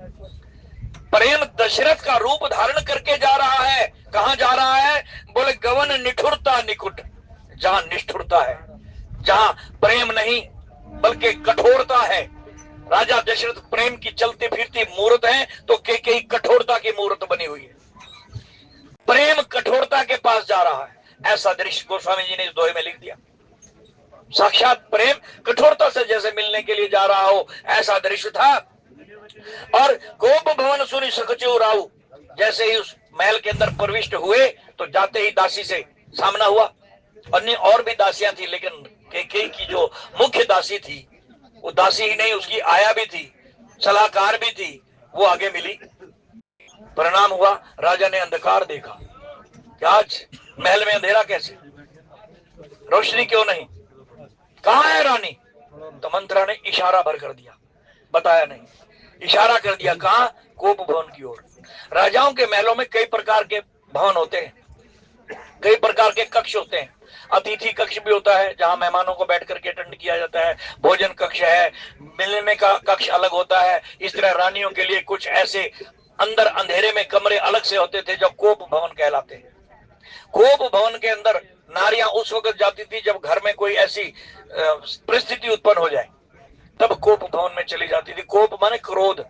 प्रेम दशरथ का रूप धारण करके जा रहा है। कहां जा रहा है? बोले गवन निठुरता निकुट, जहां निष्ठुरता है, जहां प्रेम नहीं बल्कि कठोरता है। राजा दशरथ प्रेम की चलती फिरती मूर्त है, तो कैकेयी कठोरता की मूर्त बनी हुई है। प्रेम कठोरता के पास जा रहा है, ऐसा दृश्य गोस्वामी जी ने इस दोहे में लिख दिया। साक्षात प्रेम कठोरता से जैसे मिलने के लिए जा रहा हो, ऐसा दृश्य था। और कोप भवन सुनि सकचु राव, जैसे ही उस महल के अंदर प्रविष्ट हुए तो जाते ही दासी से सामना हुआ। अन्य और भी दासियां थी, लेकिन कैकेयी की जो मुख्य दासी थी, वो दासी ही नहीं, उसकी आया भी थी, सलाहकार भी थी, वो आगे मिली। परिणाम हुआ, राजा ने अंधकार देखा कि आज महल में अंधेरा कैसे, रोशनी क्यों नहीं, कहां है रानी? तो मंत्रा ने इशारा भर कर दिया, बताया नहीं, इशारा कर दिया कहां? कोप भवन की ओर। राजाओं के महलों में कई प्रकार के भवन होते हैं, कई प्रकार के कक्ष होते हैं। अतिथि कक्ष भी होता है, जहां मेहमानों को बैठ करके अटेंड किया जाता है। भोजन कक्ष है, मिलने का कक्ष अलग होता है। इस तरह रानियों के लिए कुछ ऐसे अंदर अंधेरे में कमरे अलग से होते थे, जो कोप भवन कहलाते हैं। कोप भवन के अंदर नारियां उस वक्त जाती थी जब घर में कोई ऐसी परिस्थिति उत्पन्न हो जाए, तब कोप भवन में चली जाती थी। कोप माने क्रोध,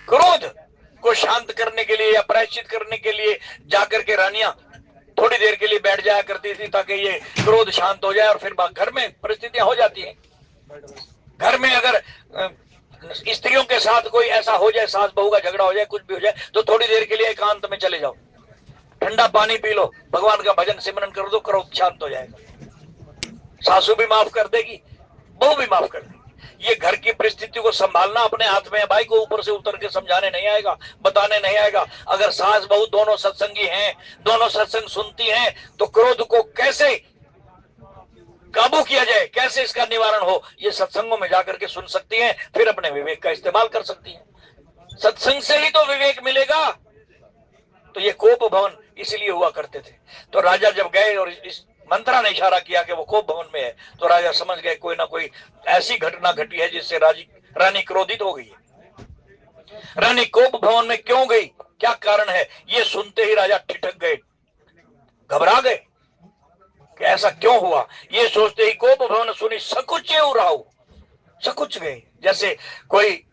क्रोध को शांत करने के लिए या प्रायश्चित करने के लिए जाकर के रानियां थोड़ी देर के लिए बैठ जाया करती थी, ताकि ये क्रोध शांत हो जाए, और फिर घर में परिस्थितियां हो जाती हैं। घर में अगर स्त्रियों के साथ कोई ऐसा हो जाए, सास बहू का झगड़ा हो जाए, कुछ भी हो जाए, तो थोड़ी देर के लिए एकांत में चले जाओ, ठंडा पानी पी लो, भगवान का भजन सिमरन कर दो, क्रोध शांत हो जाएगा। सासू भी माफ कर देगी, बहू भी माफ कर देगी। ये घर की परिस्थिति को संभालना अपने हाथ में है। भाई को ऊपर से उतर के समझाने नहीं आएगा, बताने नहीं आएगा। अगर सास बहू दोनों सत्संगी हैं, दोनों सत्संग सुनती हैं, तो क्रोध को कैसे काबू किया जाए, कैसे इसका निवारण हो, ये सत्संगों में जाकर के सुन सकती हैं, फिर अपने विवेक का इस्तेमाल कर सकती हैं। सत्संग से ही तो विवेक मिलेगा। तो ये कोप भवन इसीलिए हुआ करते थे। तो राजा जब गए और इस मंत्रा ने इशारा किया कि वो कोप भवन में है, तो राजा समझ गए कोई ना कोई ऐसी घटना घटी है जिससे रानी क्रोधित हो गई है। रानी कोप भवन में क्यों गई, क्या कारण है, ये सुनते ही राजा ठिठक गए, घबरा गए कि ऐसा क्यों हुआ। ये सोचते ही कोप भवन सुनी सकुचे उराव, सकुच गए। जैसे कोई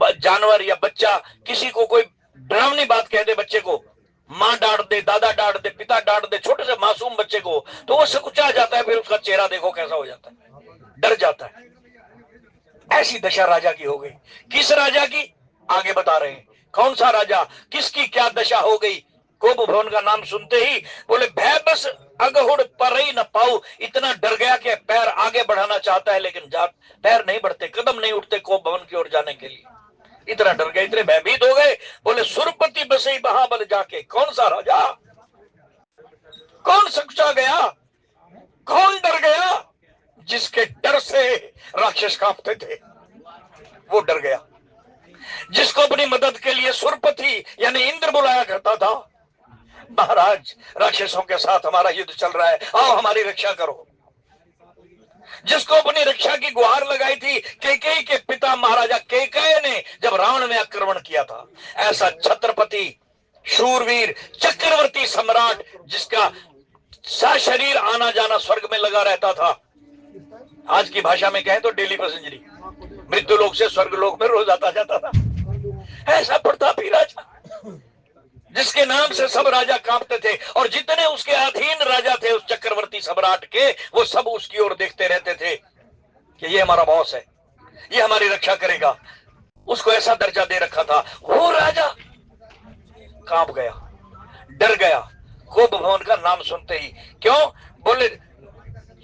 जानवर या बच्चा किसी को कोई डरावनी बात कह दे, बच्चे को माँ डांट दे, दादा डांट दे, पिता डांट दे, छोटे से मासूम बच्चे को, तो वो सकुचा जाता है, फिर उसका चेहरा देखो कैसा हो जाता है, डर जाता है। ऐसी दशा राजा की हो गई। किस राजा की? आगे बता रहे हैं कौन सा राजा, किसकी क्या दशा हो गई। कोप भवन का नाम सुनते ही बोले भय बस अगहुड़ पर ही न पाऊ, इतना डर गया कि पैर आगे बढ़ाना चाहता है, लेकिन पैर नहीं बढ़ते, कदम नहीं उठते कोप भवन की ओर जाने के लिए। इतना डर गए, इतने भयभीत हो गए। बोले सुरपति बसई महाबल जाके। कौन सा राजा, कौन सकुचा गया, कौन डर गया? जिसके डर से राक्षस कांपते थे, वो डर गया। जिसको अपनी मदद के लिए सुरपति यानी इंद्र बुलाया करता था, महाराज राक्षसों के साथ हमारा युद्ध चल रहा है, आओ हमारी रक्षा करो। जिसको अपनी रक्षा की गुहार लगाई थी कैकेयी के पिता महाराजा कैकेयी ने जब रावण ने आक्रमण किया था, ऐसा छत्रपति शूरवीर चक्रवर्ती सम्राट जिसका सशरीर आना जाना स्वर्ग में लगा रहता था। आज की भाषा में कहें तो डेली पैसेंजरी, मृत्यु लोक से स्वर्ग लोक में रोज आता जाता था। ऐसा प्रतापी राजा जिसके नाम से सब राजा कांपते थे, और जितने उसके अधीन राजा थे उस चक्रवर्ती सम्राट के, वो सब उसकी ओर देखते रहते थे कि ये हमारा बॉस है, ये हमारी रक्षा करेगा। उसको ऐसा दर्जा दे रखा था। वो राजा कांप गया, डर गया कोप भवन का नाम सुनते ही। क्यों? बोले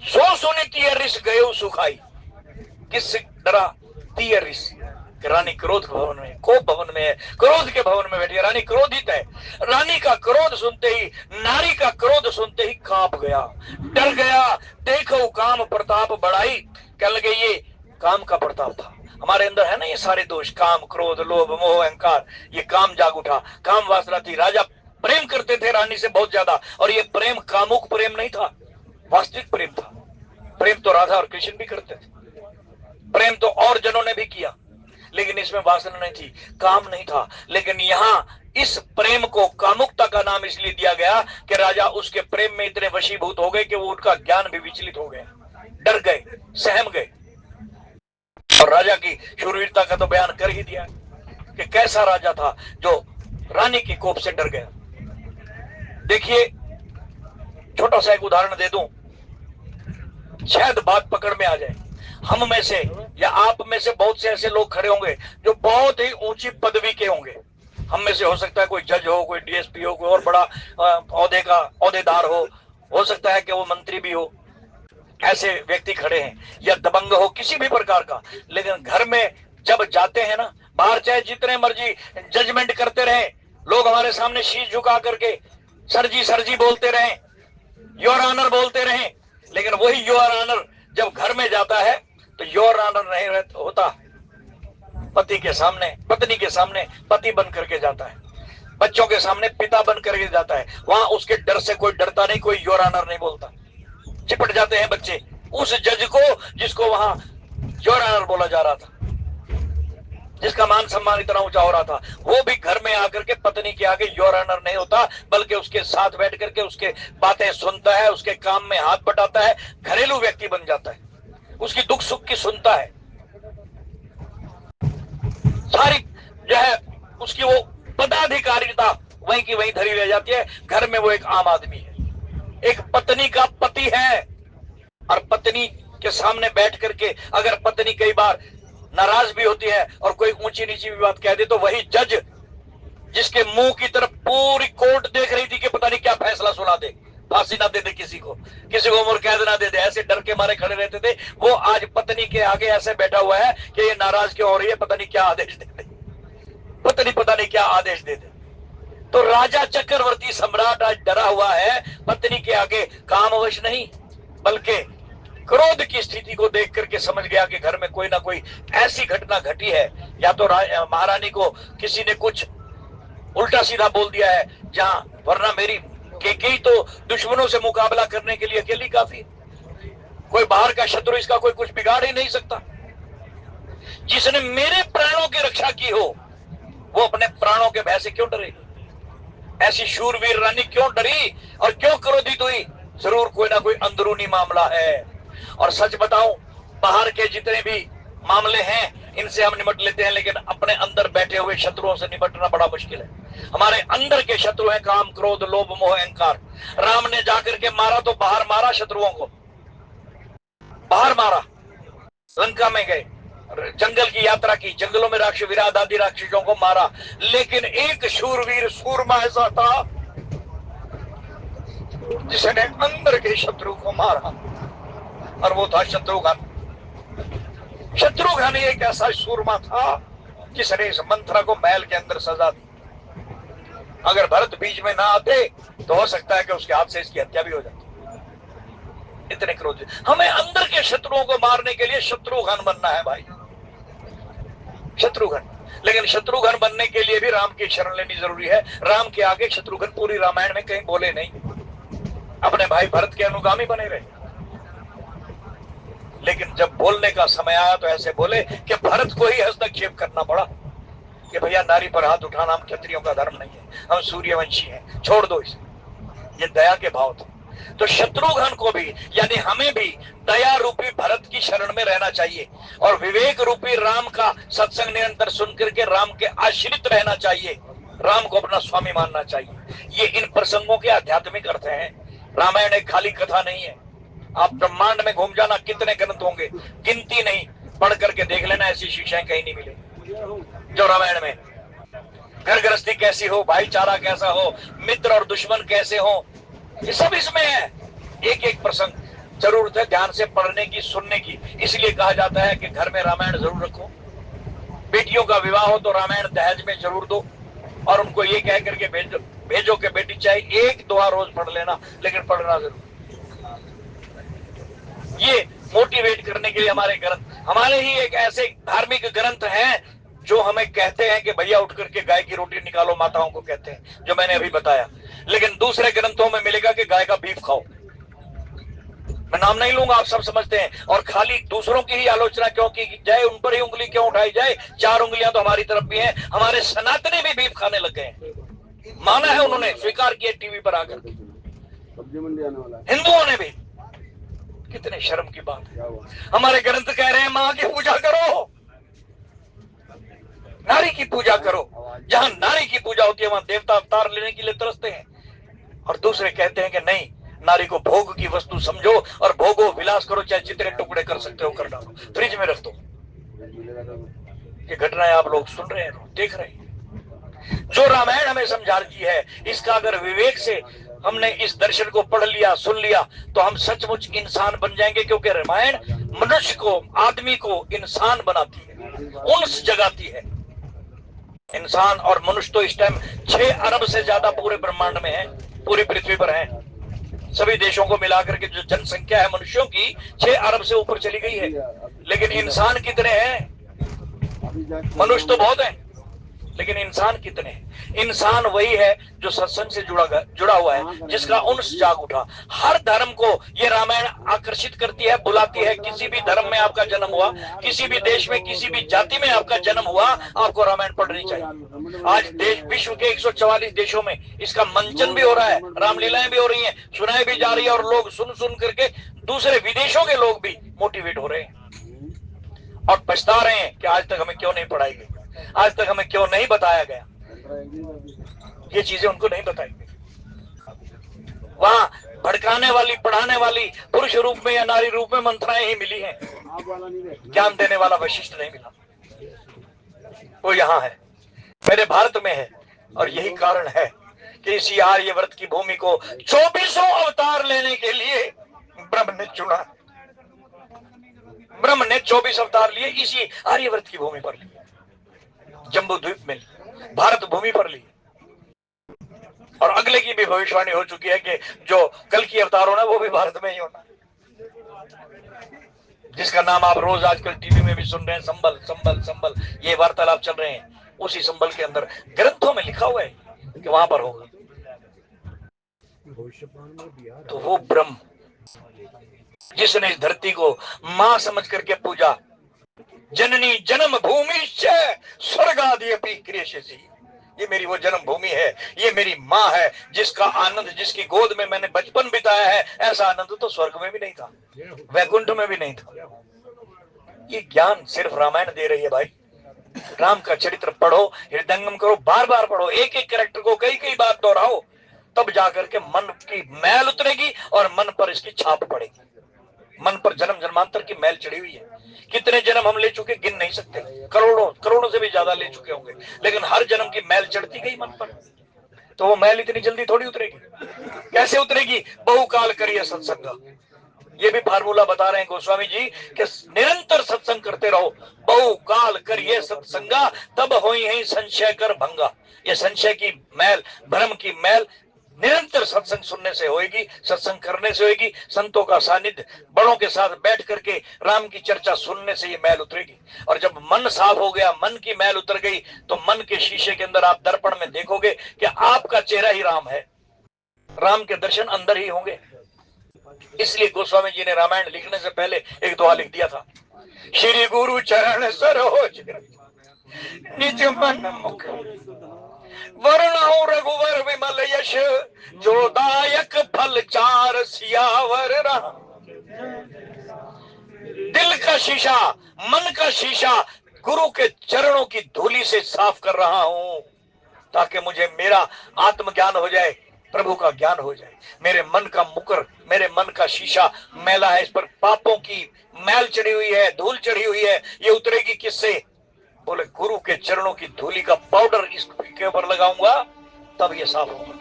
सो सोने तियरिस गए सुखाई। किससे डरा? तियरिस। रानी क्रोध भवन में, कोप भवन में है, क्रोध के भवन में बैठी है। रानी क्रोधित है। रानी का क्रोध सुनते ही, नारी का क्रोध सुनते ही कांप गया, डर गया। देखो काम प्रताप बढ़ाई। कह लगे ये काम का प्रताप था। हमारे अंदर है ना ये सारे दोष, काम, क्रोध, लोभ, मोह, अहंकार। ये काम जाग उठा, काम वासना थी। राजा प्रेम करते थे रानी से बहुत ज्यादा, और ये प्रेम कामुक प्रेम नहीं था, वास्तविक प्रेम था। प्रेम तो राधा और कृष्ण भी करते थे, प्रेम तो और जनों ने भी किया, लेकिन इसमें वासना नहीं थी, काम नहीं था। लेकिन यहाँ इस प्रेम को कामुकता का नाम इसलिए दिया गया कि राजा उसके प्रेम में इतने वशीभूत हो गए कि वो उनका ज्ञान भी विचलित हो गया, डर गए, सहम गए। और राजा की शूरवीरता का तो बयान कर ही दिया कि कैसा राजा था जो रानी के कोप से डर गया। देखिए, छोटा सा एक उदाहरण दे दूं, शायद बात पकड़ में आ जाए। हम में से या आप में से बहुत से ऐसे लोग खड़े होंगे जो बहुत ही ऊंची पदवी के होंगे। हम में से हो सकता है कोई जज हो, कोई डीएसपी हो, कोई और बड़ा औहदे का औहदेदार हो सकता है कि वो मंत्री भी हो। ऐसे व्यक्ति खड़े हैं, या दबंग हो किसी भी प्रकार का। लेकिन घर में जब जाते हैं ना, बाहर चाहे जितने मर्जी जजमेंट करते रहे लोग, हमारे सामने शीश झुका करके सर जी बोलते रहे, योर ऑनर बोलते रहे, लेकिन वही योर ऑनर जब घर में जाता है तो योर ऑनर नहीं होता। पति के सामने, पत्नी के सामने पति बन करके जाता है, बच्चों के सामने पिता बन करके जाता है। वहां उसके डर से कोई डरता नहीं, कोई योर ऑनर नहीं बोलता। चिपट जाते हैं बच्चे उस जज को जिसको वहां योर ऑनर बोला जा रहा था, जिसका मान सम्मान इतना ऊंचा हो रहा था। वो भी घर में आकर के पत्नी के आगे योर ऑनर नहीं होता, बल्कि उसके साथ बैठ करके उसके बातें सुनता है, उसके काम में हाथ बटाता है, घरेलू व्यक्ति बन जाता है, उसकी दुख सुख की सुनता है। सारी जो है उसकी वो पदाधिकारिता वहीं की वहीं धरी रह जाती है। घर में वो एक आम आदमी है, एक पत्नी का पति है। और पत्नी के सामने बैठ करके अगर पत्नी कई बार नाराज भी होती है और कोई ऊंची नीची भी बात कह दे, तो वही जज जिसके मुंह की तरफ पूरी कोर्ट देख रही थी कि पता नहीं क्या फैसला सुना दे, फांसी ना दे दे किसी को उम्र कैद ना दे दे, ऐसे डर के मारे खड़े रहते थे। वो आज पत्नी के आगे ऐसे बैठा हुआ है कि ये नाराज क्यों हो रही है, पता नहीं क्या आदेश दे दे, पता नहीं क्या आदेश दे दे। तो राजा चक्रवर्ती सम्राट आज डरा हुआ है, पत्नी के आगे कामवश नहीं, बल्कि क्रोध की स्थिति को देख करके समझ गया कि घर में कोई ना कोई ऐसी घटना घटी है, या तो महारानी को किसी ने कुछ उल्टा सीधा बोल दिया है, जहां वरना मेरी केकई तो दुश्मनों से मुकाबला करने के लिए अकेली काफी, कोई बाहर का शत्रु इसका कोई कुछ बिगाड़ ही नहीं सकता। जिसने मेरे प्राणों की रक्षा की हो वो अपने प्राणों के भय से क्यों डरे? ऐसी शूरवीर रानी क्यों डरी और क्यों क्रोधित हुई? जरूर कोई ना कोई अंदरूनी मामला है। और सच बताऊं, बाहर के जितने भी मामले हैं इनसे हम निपट लेते हैं, लेकिन अपने अंदर बैठे हुए शत्रुओं से निपटना बड़ा मुश्किल है। हमारे अंदर के शत्रु हैं काम, क्रोध, लोभ, मोह, अहंकार। राम ने जाकर के मारा तो बाहर मारा, शत्रुओं को बाहर मारा। लंका में गए, जंगल की यात्रा की, जंगलों में राक्षस विराट आदि राक्षसों को मारा, लेकिन एक शूरवीर सूरमा ऐसा था जिसने अंदर के शत्रु को मारा, और वो था शत्रुघ्न। शत्रुघ्न एक ऐसा सूरमा था जिसने इस मंथरा को महल के अंदर सजा दी। अगर भरत बीच में ना आते तो हो सकता है कि उसके हाथ से इसकी हत्या भी हो जाती। इतने क्रोध। हमें अंदर के शत्रुओं को मारने के लिए शत्रुघ्न बनना है भाई, शत्रुघ्न। लेकिन शत्रुघ्न बनने के लिए भी राम की शरण लेनी जरूरी है। राम के आगे शत्रुघ्न पूरी रामायण में कहीं बोले नहीं, अपने भाई भरत के अनुगामी बने रहे। लेकिन जब बोलने का समय आया तो ऐसे बोले कि भरत को ही हस्तक्षेप करना पड़ा कि भैया नारी पर हाथ उठाना हम क्षत्रियों का धर्म नहीं है, हम सूर्यवंशी हैं, छोड़ दो इसे। ये दया के भाव थे। तो शत्रुघ्न को भी, यानी हमें भी दया रूपी भरत की शरण में रहना चाहिए, और विवेक रूपी राम का सत्संग निरंतर सुनकर के राम के आश्रित रहना चाहिए, राम को अपना स्वामी मानना चाहिए। ये इन प्रसंगों के आध्यात्मिक अर्थ हैं। रामायण एक खाली कथा नहीं है। आप ब्रह्मांड में घूम जाना, कितने ग्रंथ होंगे, गिनती नहीं, पढ़ करके देख लेना, ऐसी शिक्षाएं कहीं नहीं मिलेगी। जो रामायण में घर गृहस्थी कैसी हो, भाईचारा कैसा हो, मित्र और दुश्मन कैसे हो, ये सब इसमें है। एक एक प्रसंग जरूरत है ध्यान से पढ़ने की, सुनने की। इसलिए कहा जाता है कि घर में रामायण जरूर रखो। बेटियों का विवाह हो तो रामायण दहेज में जरूर दो, और उनको ये कह करके भेजो कि बेटी चाहे एक दोहा रोज पढ़ लेना, लेकिन पढ़ना जरूर। ये मोटिवेट करने के लिए हमारे ही एक ऐसे धार्मिक ग्रंथ हैं जो हमें कहते हैं कि भैया उठ करके गाय की रोटी निकालो, माताओं को कहते हैं, जो मैंने अभी बताया। लेकिन दूसरे ग्रंथों में मिलेगा कि गाय का बीफ खाओ। मैं नाम नहीं लूंगा, आप सब समझते हैं। और खाली दूसरों की ही आलोचना क्यों की जाए, उन पर ही उंगली क्यों उठाई जाए? 4 उंगलियां तो हमारी तरफ भी हैं। हमारे सनातनी भी बीफ खाने लग गए, माना है उन्होंने, स्वीकार किया टीवी पर आकर। हिंदुओं ने भी, कितने शर्म की बात है। हमारे ग्रंथ कह रहे हैं मां की पूजा करो, नारी की पूजा करो। जहां नारी की पूजा होती है वहां देवता अवतार लेने के लिए तरसते हैं। और दूसरे कहते हैं कि नहीं, नारी को भोग की वस्तु समझो और भोगो, विलास करो, चाहे जितने टुकड़े कर सकते हो कर डालो, फ्रिज में रख दो। ये घटनाएं आप लोग सुन रहे हैं, देख रहे हैं। जो रामायण हमें समझाती है, इसका अगर विवेक से हमने इस दर्शन को पढ़ लिया, सुन लिया, तो हम सचमुच इंसान बन जाएंगे। क्योंकि रामायण मनुष्य को, आदमी को इंसान बनाती है, उन्स जगाती है। इंसान और मनुष्य तो इस टाइम 6 अरब से ज्यादा पूरे ब्रह्मांड में है, पूरी पृथ्वी पर है। सभी देशों को मिलाकर के जो जनसंख्या है मनुष्यों की 6 अरब से ऊपर चली गई है। लेकिन इंसान कितने हैं? मनुष्य तो बहुत है, लेकिन इंसान कितने हैं? इंसान वही है जो सत्संग से जुड़ा हुआ है, जिसका अंश जाग उठा। हर धर्म को ये रामायण आकर्षित करती है, बुलाती है। किसी भी धर्म में आपका जन्म हुआ, किसी भी देश में, किसी भी जाति में आपका जन्म हुआ, आपको रामायण पढ़नी चाहिए। आज देश, विश्व के 144 देशों में इसका मंचन भी हो रहा है, रामलीलाएं भी हो रही है, सुनाई भी जा रही है, और लोग सुन सुन करके दूसरे विदेशों के लोग भी मोटिवेट हो रहे हैं और पछता रहे हैं कि आज तक हमें क्यों नहीं पढ़ाई गई, आज तक हमें क्यों नहीं बताया गया। ये चीजें उनको नहीं बताई गई। वहां भड़काने वाली, पढ़ाने वाली पुरुष रूप में या नारी रूप में मंत्राएं ही मिली हैं, ज्ञान देने वाला वशिष्ठ नहीं मिला। वो यहाँ है, मेरे भारत में है। और यही कारण है कि इसी आर्यव्रत की भूमि को 24 अवतार लेने के लिए ब्रह्म ने चुना। ब्रह्म ने 24 अवतार लिए, इसी आर्यव्रत की भूमि पर लिए, जम्बू द्वीप में, भारत भूमि पर लिए। और अगले की भी भविष्यवाणी हो चुकी है कि जो कल की अवतार होना वो भी भारत में ही होना, जिसका नाम आप रोज आजकल टीवी में भी सुन रहे हैं, संबल संबल संबल, ये वार्तालाप चल रहे हैं। उसी संबल के अंदर ग्रंथों में लिखा हुआ है कि वहां पर होगा। तो वो ब्रह्म जिसने इस धरती को मां समझ करके पूजा, जननी जन्म भूमि स्वर्ग आदि अपनी क्रियसी, ये मेरी वो जन्म भूमि है, ये मेरी माँ है, जिसका आनंद, जिसकी गोद में मैंने बचपन बिताया है, ऐसा आनंद तो स्वर्ग में भी नहीं था, वैकुंठ में भी नहीं था। ये ज्ञान सिर्फ रामायण दे रही है भाई। राम का चरित्र पढ़ो, हृदयंगम करो, बार बार पढ़ो, एक एक कैरेक्टर को कई कई बार दोहराओ, तब जाकर के मन की मैल उतरेगी और मन पर इसकी छाप पड़ेगी। मन पर जन्म जन्मांतर की मैल चढ़ी हुई है। कितने जन्म हम ले चुके गिन नहीं सकते, करोड़ों करोड़ों से भी ज्यादा ले चुके होंगे, लेकिन हर जन्म की मैल चढ़ती गई मन पर। तो वो मैल इतनी जल्दी थोड़ी उतरेगी। कैसे उतरेगी? बहुकाल करिए सत्संग। ये भी फार्मूला बता रहे हैं गोस्वामी जी कि निरंतर सत्संग करते रहो, बहुकाल करिए सत्संगा, तब होई है संशय कर भंगा। ये संशय की मैल, भ्रम की मैल निरंतर सत्संग सुनने से होएगी, सत्संग करने से होएगी, संतों का सानिध्य, बड़ों के साथ बैठ करके राम की चर्चा सुनने से ये मैल उतरेगी। और जब मन साफ हो गया, मन की मैल उतर गई, तो मन के शीशे के अंदर आप दर्पण में देखोगे कि आपका चेहरा ही राम है, राम के दर्शन अंदर ही होंगे। इसलिए गोस्वामी जी ने रामायण लिखने से पहले एक दोहा लिख दिया था, श्री गुरु चरण सरोज निज मन मुख वरुणाओ रघुवर विमल यश, जो दायक फल चार सियावर राम। दिल का शीशा, मन का शीशा गुरु के चरणों की धूली से साफ कर रहा हूं, ताकि मुझे मेरा आत्मज्ञान हो जाए, प्रभु का ज्ञान हो जाए। मेरे मन का मुकर, मेरे मन का शीशा मैला है, इस पर पापों की मैल चढ़ी हुई है, धूल चढ़ी हुई है। ये उतरेगी किससे? बोले गुरु के चरणों की धूली का पाउडर इसके ऊपर लगाऊंगा तब ये साफ होगा,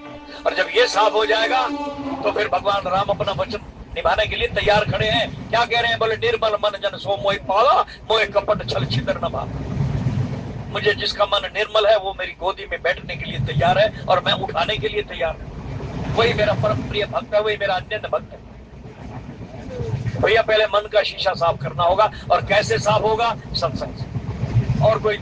और जब ये साफ हो जाएगा तो फिर भगवान राम अपना वचन निभाने के लिए तैयार खड़े हैं। क्या कह रहे हैं? बोले निर्मल मन जन सो मोहि पाला, मोहि कपट छल छिद्र न भावा। मुझे जिसका मन निर्मल है वो मेरी गोदी में बैठने के लिए तैयार है और मैं उठाने के लिए तैयार हूं। वही मेरा परम प्रिय भक्त है, वही मेरा अनन्य भक्त है। भैया पहले मन का शीशा साफ करना होगा, और कैसे साफ होगा? सत्संग से, और कोई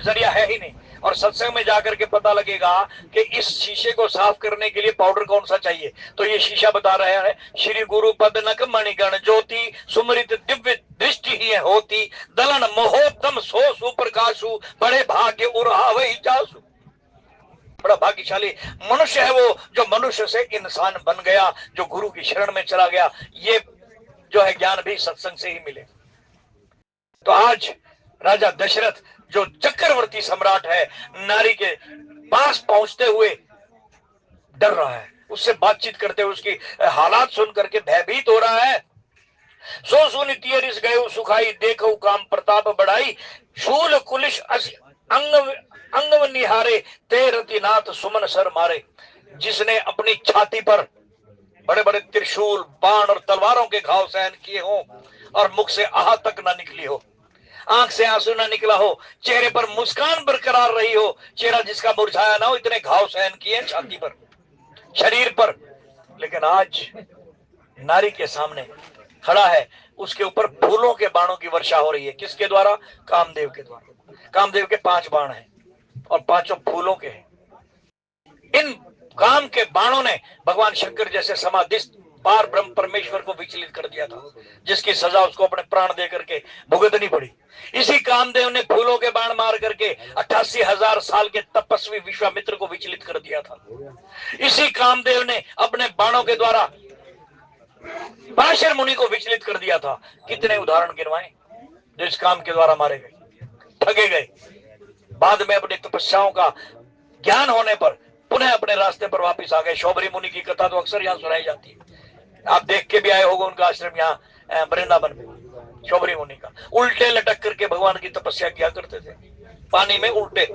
जरिया है ही नहीं। और सत्संग में जाकर के पता लगेगा कि इस शीशे को साफ करने के लिए पाउडर कौन सा चाहिए। तो ये शीशा बता रहे हैं, श्री गुरु पद नक मणिगण ज्योति, सुमृत दिव्य दृष्टि ही होती, दलन मोहोत्तम सो सुप्रकाशु, बड़े भाग्य उरावई जासु। बड़ा भाग्यशाली मनुष्य है वो जो मनुष्य से इंसान बन गया, जो गुरु की शरण में चला गया। ये जो है ज्ञान भी सत्संग से ही मिले। तो आज राजा दशरथ जो चक्रवर्ती सम्राट है, नारी के पास पहुंचते हुए डर रहा है, उससे बातचीत करते हुए उसकी हालात सुन करके भयभीत हो रहा है। सो सुनि तियरिस गए सुखाई, देखो काम प्रताप बढ़ाई, शूल कुलिश अंगव निहारे, तेरतिनाथ सुमन सर मारे। जिसने अपनी छाती पर बड़े बड़े त्रिशूल, बाण और तलवारों के घाव सहन किए हो, और मुख से आह तक न निकली हो, आंख से आंसू ना निकला हो, चेहरे पर मुस्कान बरकरार रही हो, चेहरा जिसका मुरझाया ना हो, इतने घाव सहन किए छाती पर, शरीर पर। लेकिन आज नारी के सामने खड़ा है, उसके ऊपर फूलों के बाणों की वर्षा हो रही है। किसके द्वारा? कामदेव के द्वारा। कामदेव के 5 बाण हैं और 5 फूलों के हैं। इन काम के बाणों ने भगवान शंकर जैसे समाधिस्थ पार ब्रह्म परमेश्वर को विचलित कर दिया था, जिसकी सजा उसको अपने प्राण दे करके भुगतनी पड़ी। इसी कामदेव ने फूलों के बाण मार करके 88,000 साल के तपस्वी विश्वामित्र को विचलित कर दिया था। इसी कामदेव ने अपने बाणों के द्वारा पराशर मुनि को विचलित कर दिया था। कितने उदाहरण गिनवाए जो इस काम के द्वारा मारे गए, ठगे गए। बाद में अपनी तपस्याओं का ज्ञान होने पर पुनः अपने रास्ते पर वापस आ गए। शौबरी मुनि की कथा तो अक्सर यहाँ सुनाई जाती है, आप देख के भी आए होंगे उनका आश्रम यहाँ वृंदावन में। शौबरी मुनि का उल्टे लटक करके भगवान की तपस्या किया करते थे, पानी में उल्टे,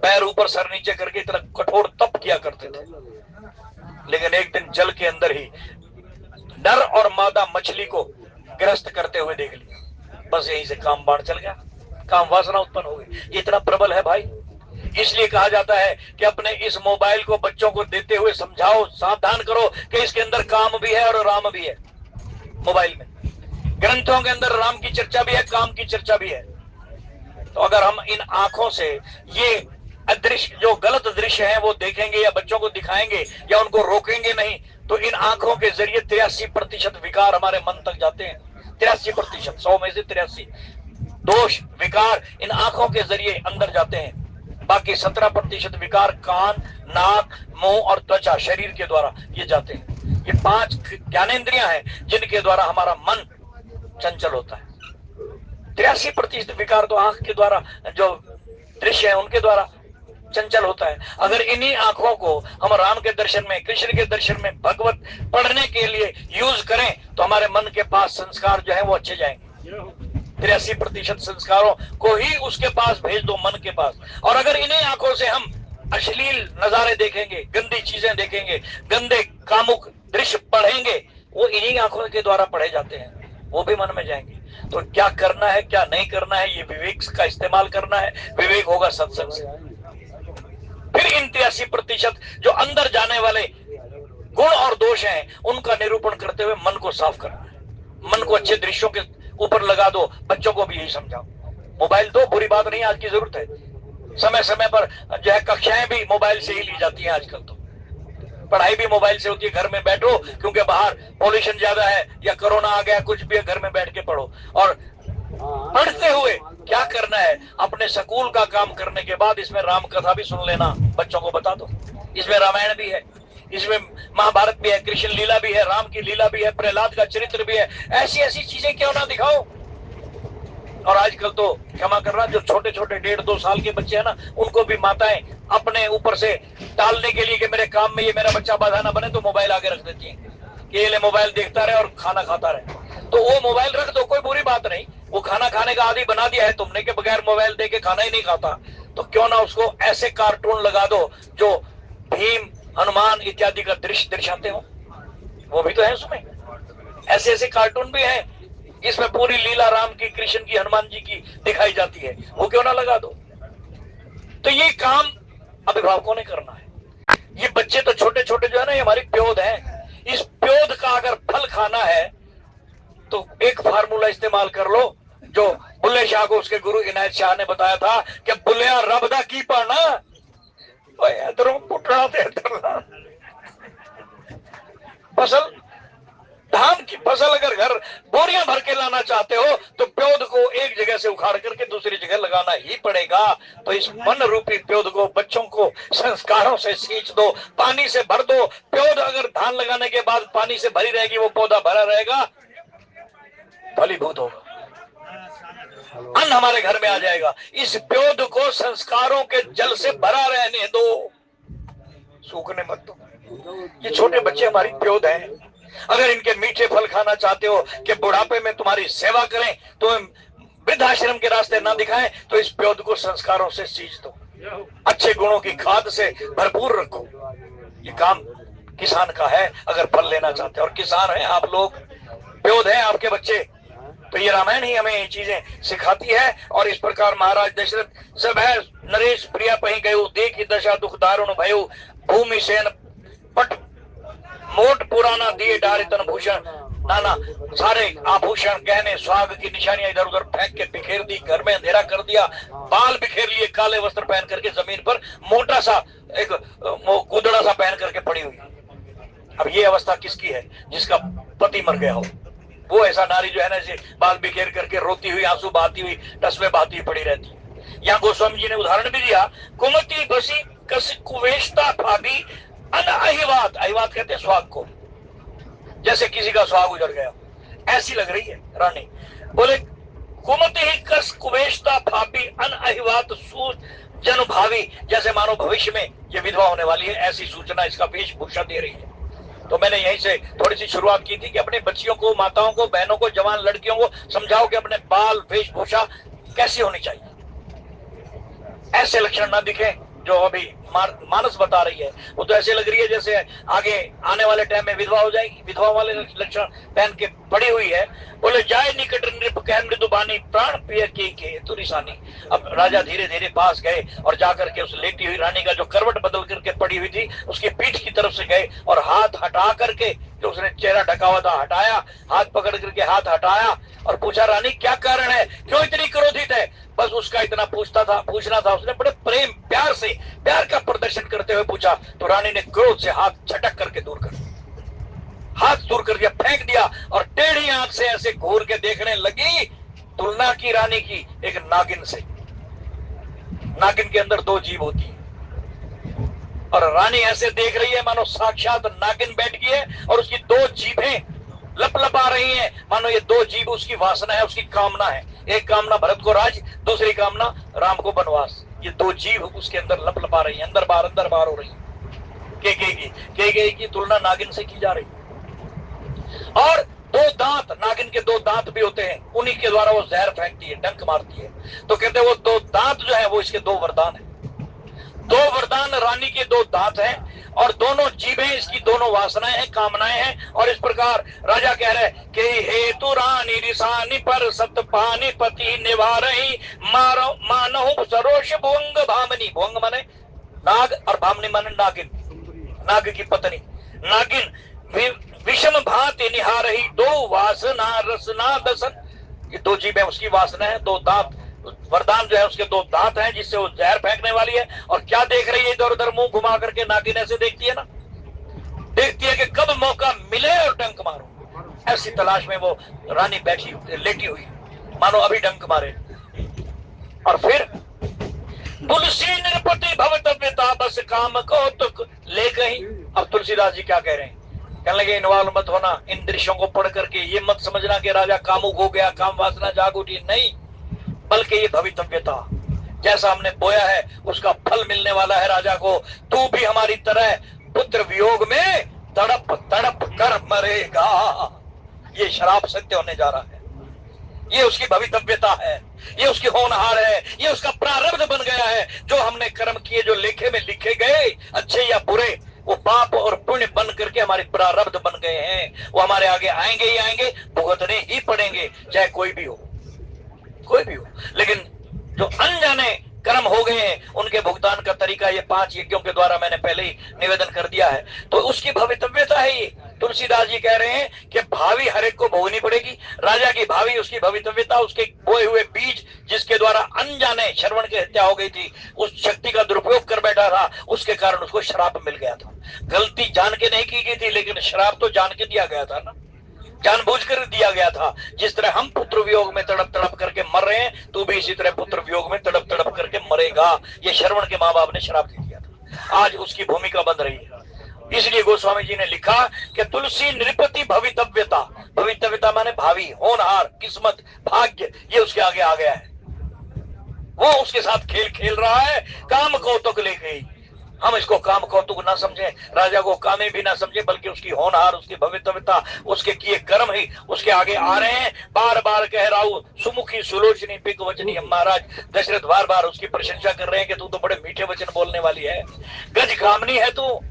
पैर ऊपर सर नीचे करके इतना कठोर तप किया करते थे। लेकिन एक दिन जल के अंदर ही नर और मादा मछली को ग्रस्त करते हुए देख लिया, बस यहीं से काम बाण चल गया, काम वासना उत्पन्न हो गई। इतना प्रबल है भाई। इसलिए कहा जाता है कि अपने इस मोबाइल को बच्चों को देते हुए समझाओ, सावधान करो कि इसके अंदर काम भी है और राम भी है। मोबाइल में ग्रंथों के अंदर राम की चर्चा भी है, काम की चर्चा भी है। तो अगर हम इन आंखों से ये अदृश्य जो गलत दृश्य है वो देखेंगे या बच्चों को दिखाएंगे या उनको रोकेंगे नहीं, तो इन आंखों के जरिए 83% विकार हमारे मन तक जाते हैं। 83%, 100 में से 83 दोष विकार इन आंखों के जरिए अंदर जाते हैं। बाकी 17% विकार कान, नाक, मुंह और त्वचा, शरीर के द्वारा ये जाते हैं। ये 5 ज्ञानेंद्रियां हैं जिनके द्वारा हमारा मन चंचल होता है। 83% विकार तो आंख के द्वारा, जो दृश्य है उनके द्वारा चंचल होता है। अगर इन्हीं आंखों को हम राम के दर्शन में, कृष्ण के दर्शन में, भगवत पढ़ने के लिए यूज करें तो हमारे मन के पास संस्कार जो है वो अच्छे जाएंगे। 83% संस्कारों को ही उसके पास भेज दो, मन के पास। और अगर इन्हीं आंखों से हम अश्लील नजारे देखेंगे, गंदी चीजें देखेंगे, गंदे कामुक दृश्य पढ़ेंगे, वो इन्हीं आंखों के द्वारा पढ़े जाते हैं, वो भी मन में जाएंगे। तो क्या करना है क्या नहीं करना है, ये विवेक का इस्तेमाल करना है। विवेक होगा सत्संग से। फिर इन 83% जो अंदर जाने वाले गुण और दोष हैं उनका निरूपण करते हुए मन को साफ करना है। मन को अच्छे दृश्यों के ऊपर लगा दो। बच्चों को भी यही समझाओ, मोबाइल दो बुरी बात नहीं, आज की जरूरत है। समय समय पर जो है कक्षाएं भी मोबाइल से ही ली जाती हैं आजकल, तो पढ़ाई भी मोबाइल से होती है। घर में बैठो, क्योंकि बाहर पॉल्यूशन ज्यादा है या कोरोना आ गया, कुछ भी है, घर में बैठ के पढ़ो। और पढ़ते हुए क्या करना है, अपने स्कूल का काम करने के बाद इसमें राम कथा भी सुन लेना, बच्चों को बता दो। इसमें रामायण भी है, इसमें महाभारत भी है, कृष्ण लीला भी है, राम की लीला भी है, प्रहलाद का चरित्र भी है। ऐसी ऐसी चीजें क्यों ना दिखाओ। और आजकल तो क्षमा करना, जो छोटे छोटे 1.5-2 साल के बच्चे हैं ना, उनको भी माताएं अपने ऊपर से टालने के लिए कि मेरे काम में ये मेरा बच्चा बाधा ना बने, तो मोबाइल आगे रख देती है कि ये ले मोबाइल देखता रहे और खाना खाता रहे। तो वो मोबाइल रख दो, कोई बुरी बात नहीं। वो खाना खाने का आदी बना दिया है तुमने कि बगैर मोबाइल देके खाना ही नहीं खाता, तो क्यों ना उसको ऐसे कार्टून लगा दो जो भीम, हनुमान इत्यादि का दृश्य दर्शाते हो। वो भी तो है उसमें, ऐसे ऐसे कार्टून भी हैं इसमें पूरी लीला राम की, कृष्ण की, हनुमान जी की दिखाई जाती है, वो क्यों ना लगा दो। तो ये काम अभिभावकों ने करना है। ये बच्चे तो छोटे छोटे जो है ना, ये हमारी प्योद है। इस प्योद का अगर फल खाना है तो एक फार्मूला इस्तेमाल कर लो जो बुल्ले शाह को उसके गुरु इनायत शाह ने बताया था कि बुल्लिया रब दा की पाना, इधरों पुटना ते इधर फसल, धान की फसल अगर घर बोरियां भर के लाना चाहते हो तो प्योद को एक जगह से उखाड़ करके दूसरी जगह लगाना ही पड़ेगा। तो इस मन रूपी प्योद को बच्चों को संस्कारों से सींच दो, पानी से भर दो। प्योद अगर धान लगाने के बाद पानी से भरी रहेगी, वो पौधा भरा रहेगा, फलीभूत होगा, अन्न हमारे घर में आ जाएगा। इस प्योद को संस्कारों के जल से भरा रहने दो, सूखने मत दो। ये छोटे बच्चे हमारी प्योद हैं। अगर इनके मीठे फल खाना चाहते हो कि बुढ़ापे में तुम्हारी सेवा करें, तो वृद्धाश्रम के रास्ते ना दिखाएं, तो इस प्योद को संस्कारों से सींच दो, अच्छे गुणों की खाद से भरपूर रखो। ये काम किसान का है अगर फल लेना चाहते हैं, और किसान है आप लोग, प्योद है आपके बच्चे। तो ये रामायण ही हमें ये चीजें सिखाती है। और इस प्रकार महाराज दशरथ सब है नरेश प्रिया पही गयु, देखी दशा दुख दारुण भयु, भूमि सेन पट मोट पुराना दिए डारे तन भूषण, नाना सारे आभूषण गहने स्वाग की निशानियां इधर उधर फेंक के बिखेर दी, घर में अंधेरा कर दिया, बाल बिखेर लिए, काले वस्त्र पहन करके जमीन पर मोटा सा एक कुदड़ा सा पहन करके पड़ी हुई। अब ये अवस्था किसकी है? जिसका पति मर गया हो। वो ऐसा नारी जो है ना, इसे बाल बिखेर करके रोती हुई, आंसू बहाती हुई, टसवे बहाती हुई पड़ी रहती है। यहाँ गोस्वामी जी ने उदाहरण भी दिया, कुमति बसी कस कुवेशता भाभी अन अहिवात, अहिवात कहते हैं स्वाग को, जैसे किसी का स्वाग उजड़ गया ऐसी लग रही है रानी। बोले कुमति ही कस कुवेशता भाभी अन अहिवात सू जन भावी, जैसे मानो भविष्य में ये विधवा होने वाली है, ऐसी सूचना इसका वेशभूषा दे रही है। तो मैंने यहीं से थोड़ी सी शुरुआत की थी कि अपने बच्चियों को, माताओं को, बहनों को, जवान लड़कियों को समझाओ कि अपने बाल वेशभूषा कैसी होनी चाहिए, ऐसे लक्षण ना दिखे जो अभी मानस बता रही है। वो तो ऐसे लग रही है जैसे आगे आने वाले टाइम में विधवा हो जाएगी, विधवा वाले लक्षण पहन के पड़ी हुई है। बोले जाए निकट नृप कह मृदुबानी, प्राण प्रिय के तुरिसानी। अब राजा धीरे धीरे पास गए और जाकर के उस लेटी हुई रानी का जो करवट बदल करके पड़ी हुई थी उसकी पीठ की तरफ से गए और हाथ हटा करके, जो उसने चेहरा ढका हुआ था हटाया, हाथ पकड़ करके हाथ हटाया और पूछा रानी क्या कारण है, क्यों इतनी क्रोधित है? बस उसका इतना पूछना था उसने, बड़े प्रेम प्यार से, प्यार का प्रदर्शन करते हुए पूछा। तो रानी ने क्रोध से हाथ झटक करके दूर कर दिया, हाथ दूर कर दिया, फेंक दिया और टेढ़ी आंख से ऐसे घूर के देखने लगी। तुलना की रानी की एक नागिन से। नागिन के अंदर दो जीभ होती है और रानी ऐसे देख रही है मानो साक्षात नागिन बैठ गई है और उसकी दो जीभें लपलपा रही हैं, मानो ये दो जीभ उसकी वासना है, उसकी कामना है। एक कामना भरत को राज, दूसरी कामना राम को वनवास। ये दो जीभ उसके अंदर लपलपा रही है, अंदर बाहर हो रही है। केकई की तुलना नागिन से की जा रही है। और दो दांत, नागिन के दो दांत भी होते हैं, उन्हीं के द्वारा वो जहर फेंकती है, डंक मारती है। तो कहते हैं वो दो दांत जो है वो इसके दो वरदान है। दो वरदान रानी के दो दांत हैं और दोनों जीभें इसकी दोनों वासनाएं हैं, कामनाएं हैं। और इस प्रकार राजा कह रहे कि हेतु रानी रिसानी पर सत पानी पति निवारही, मारो मानहु सरोष भुवंग भामनी। भुवंग माने नाग और भामनी माने नागिन, नाग की पत्नी। नागिन विषम भांति निहारही, दो वासना रसना दसन। ये दो जीभें उसकी वासना है, दो दांत वरदान जो है उसके दो दांत हैं जिससे वो जहर फेंकने वाली है। और क्या देख रही है? इधर उधर मुंह घुमा करके नागिन ऐसे देखती है ना, देखती है कि कब मौका मिले और डंक मारो। ऐसी तलाश में वो रानी बैठी लेटी हुई, मानो अभी डंक मारे। और फिर तुलसी नृपति भवतव्यता, बस काम को तो ले गई। अब तुलसीदास जी क्या कह रहे हैं? कहने लगे इन्वॉल्व मत होना इन दृश्यों को पढ़ करके, ये मत समझना कि राजा कामुक हो गया, काम वासना जाग उठी, नहीं, बल्कि ये भवितव्यता, जैसा हमने बोया है उसका फल मिलने वाला है राजा को। तू भी हमारी तरह पुत्र वियोग में तड़प तड़प कर मरेगा। ये शराब सत्य होने जा रहा है, ये उसकी भवितव्यता है, ये उसकी होनहार है, ये उसका प्रारब्ध बन गया है। जो हमने कर्म किए, जो लेखे में लिखे गए, अच्छे या बुरे, वो पाप और पुण्य बन करके हमारे प्रारब्ध बन गए हैं। वो हमारे आगे आएंगे ही आएंगे, भुगतने ही पड़ेंगे, चाहे कोई भी हो, कोई भी हो। लेकिन जो अनजाने कर्म हो गए हैं, उनके भुगतान का तरीका ये 5 यज्ञों के द्वारा मैंने पहले ही निवेदन कर दिया है। तो उसकी भवितव्यता है ये। तुलसीदास जी कह रहे हैं कि भावी हर एक को भोगनी पड़ेगी। राजा की भावी, उसकी भवितव्यता, उसके बोए हुए बीज जिसके द्वारा अनजाने श्रवण की हत्या हो गई थी, उस शक्ति का दुरुपयोग कर बैठा था, उसके कारण उसको श्राप मिल गया था। गलती जान के नहीं की गई थी, लेकिन श्राप तो जान के दिया गया था ना, जानबूझकर दिया गया था। जिस तरह हम पुत्र वियोग में तड़प तड़प करके मर रहे हैं, तू भी इसी तरह पुत्र वियोग में तड़प तड़प करके मरेगा। ये श्रवण के माँ बाप ने श्राप दे दिया था, आज उसकी भूमिका बन रही है। इसलिए गोस्वामी जी ने लिखा कि तुलसी नृपति भवितव्यता, भवितव्यता माने भावी, होनहार, किस्मत, भाग्य, ये उसके आगे आ गया है। वो उसके साथ खेल खेल रहा है, काम कौतुक ले गई। हम इसको काम कौतुक ना समझे, राजा को कामी भी ना समझे, बल्कि उसकी होनहार, उसकी भवितव्यता, उसके किए कर्म ही उसके आगे आ रहे हैं। बार बार कह रहा हूं, सुमुखी सुलोचनी पिक वचनी। महाराज दशरथ बार बार उसकी प्रशंसा कर रहे हैं कि तू तो बड़े मीठे वचन बोलने वाली है, गज कामनी है तू,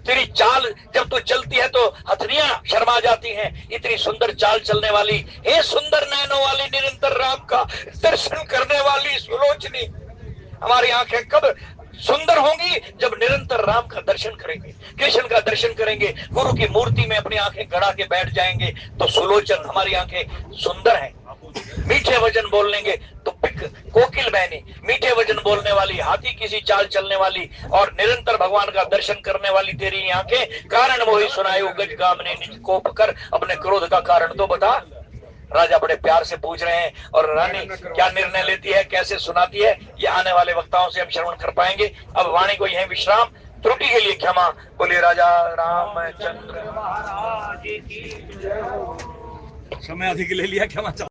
तेरी चाल जब तू चलती है तो हथनियां शर्मा जाती हैं, इतनी सुंदर चाल चलने वाली, हे सुंदर नैनों वाली, निरंतर राम का दर्शन करने वाली सुलोचनी। हमारी आंखें कब सुंदर होंगी? जब निरंतर राम का दर्शन करेंगे, कृष्ण का दर्शन करेंगे, गुरु की मूर्ति में अपनी आंखें गड़ा के बैठ जाएंगे, तो सुलोचन, हमारी आंखें सुंदर हैं। मीठे वचन बोल लेंगे तो पिक कोकिल बहनी, मीठे वचन बोलने वाली, हाथी किसी चाल चलने वाली, और निरंतर भगवान का दर्शन करने वाली तेरी आंखें, कारण वही सुनायो गज कामने निज कोप कर, अपने क्रोध का कारण तो बता। राजा बड़े प्यार से पूछ रहे हैं, और रानी क्या निर्णय लेती है, कैसे सुनाती है, ये आने वाले वक्ताओं से हम श्रवण कर पाएंगे। अब वाणी को यहीं विश्राम, त्रुटि के लिए क्षमा। बोलिए राजा रामचंद्र महाराज की। समय अधिक ले लिया, क्षमा।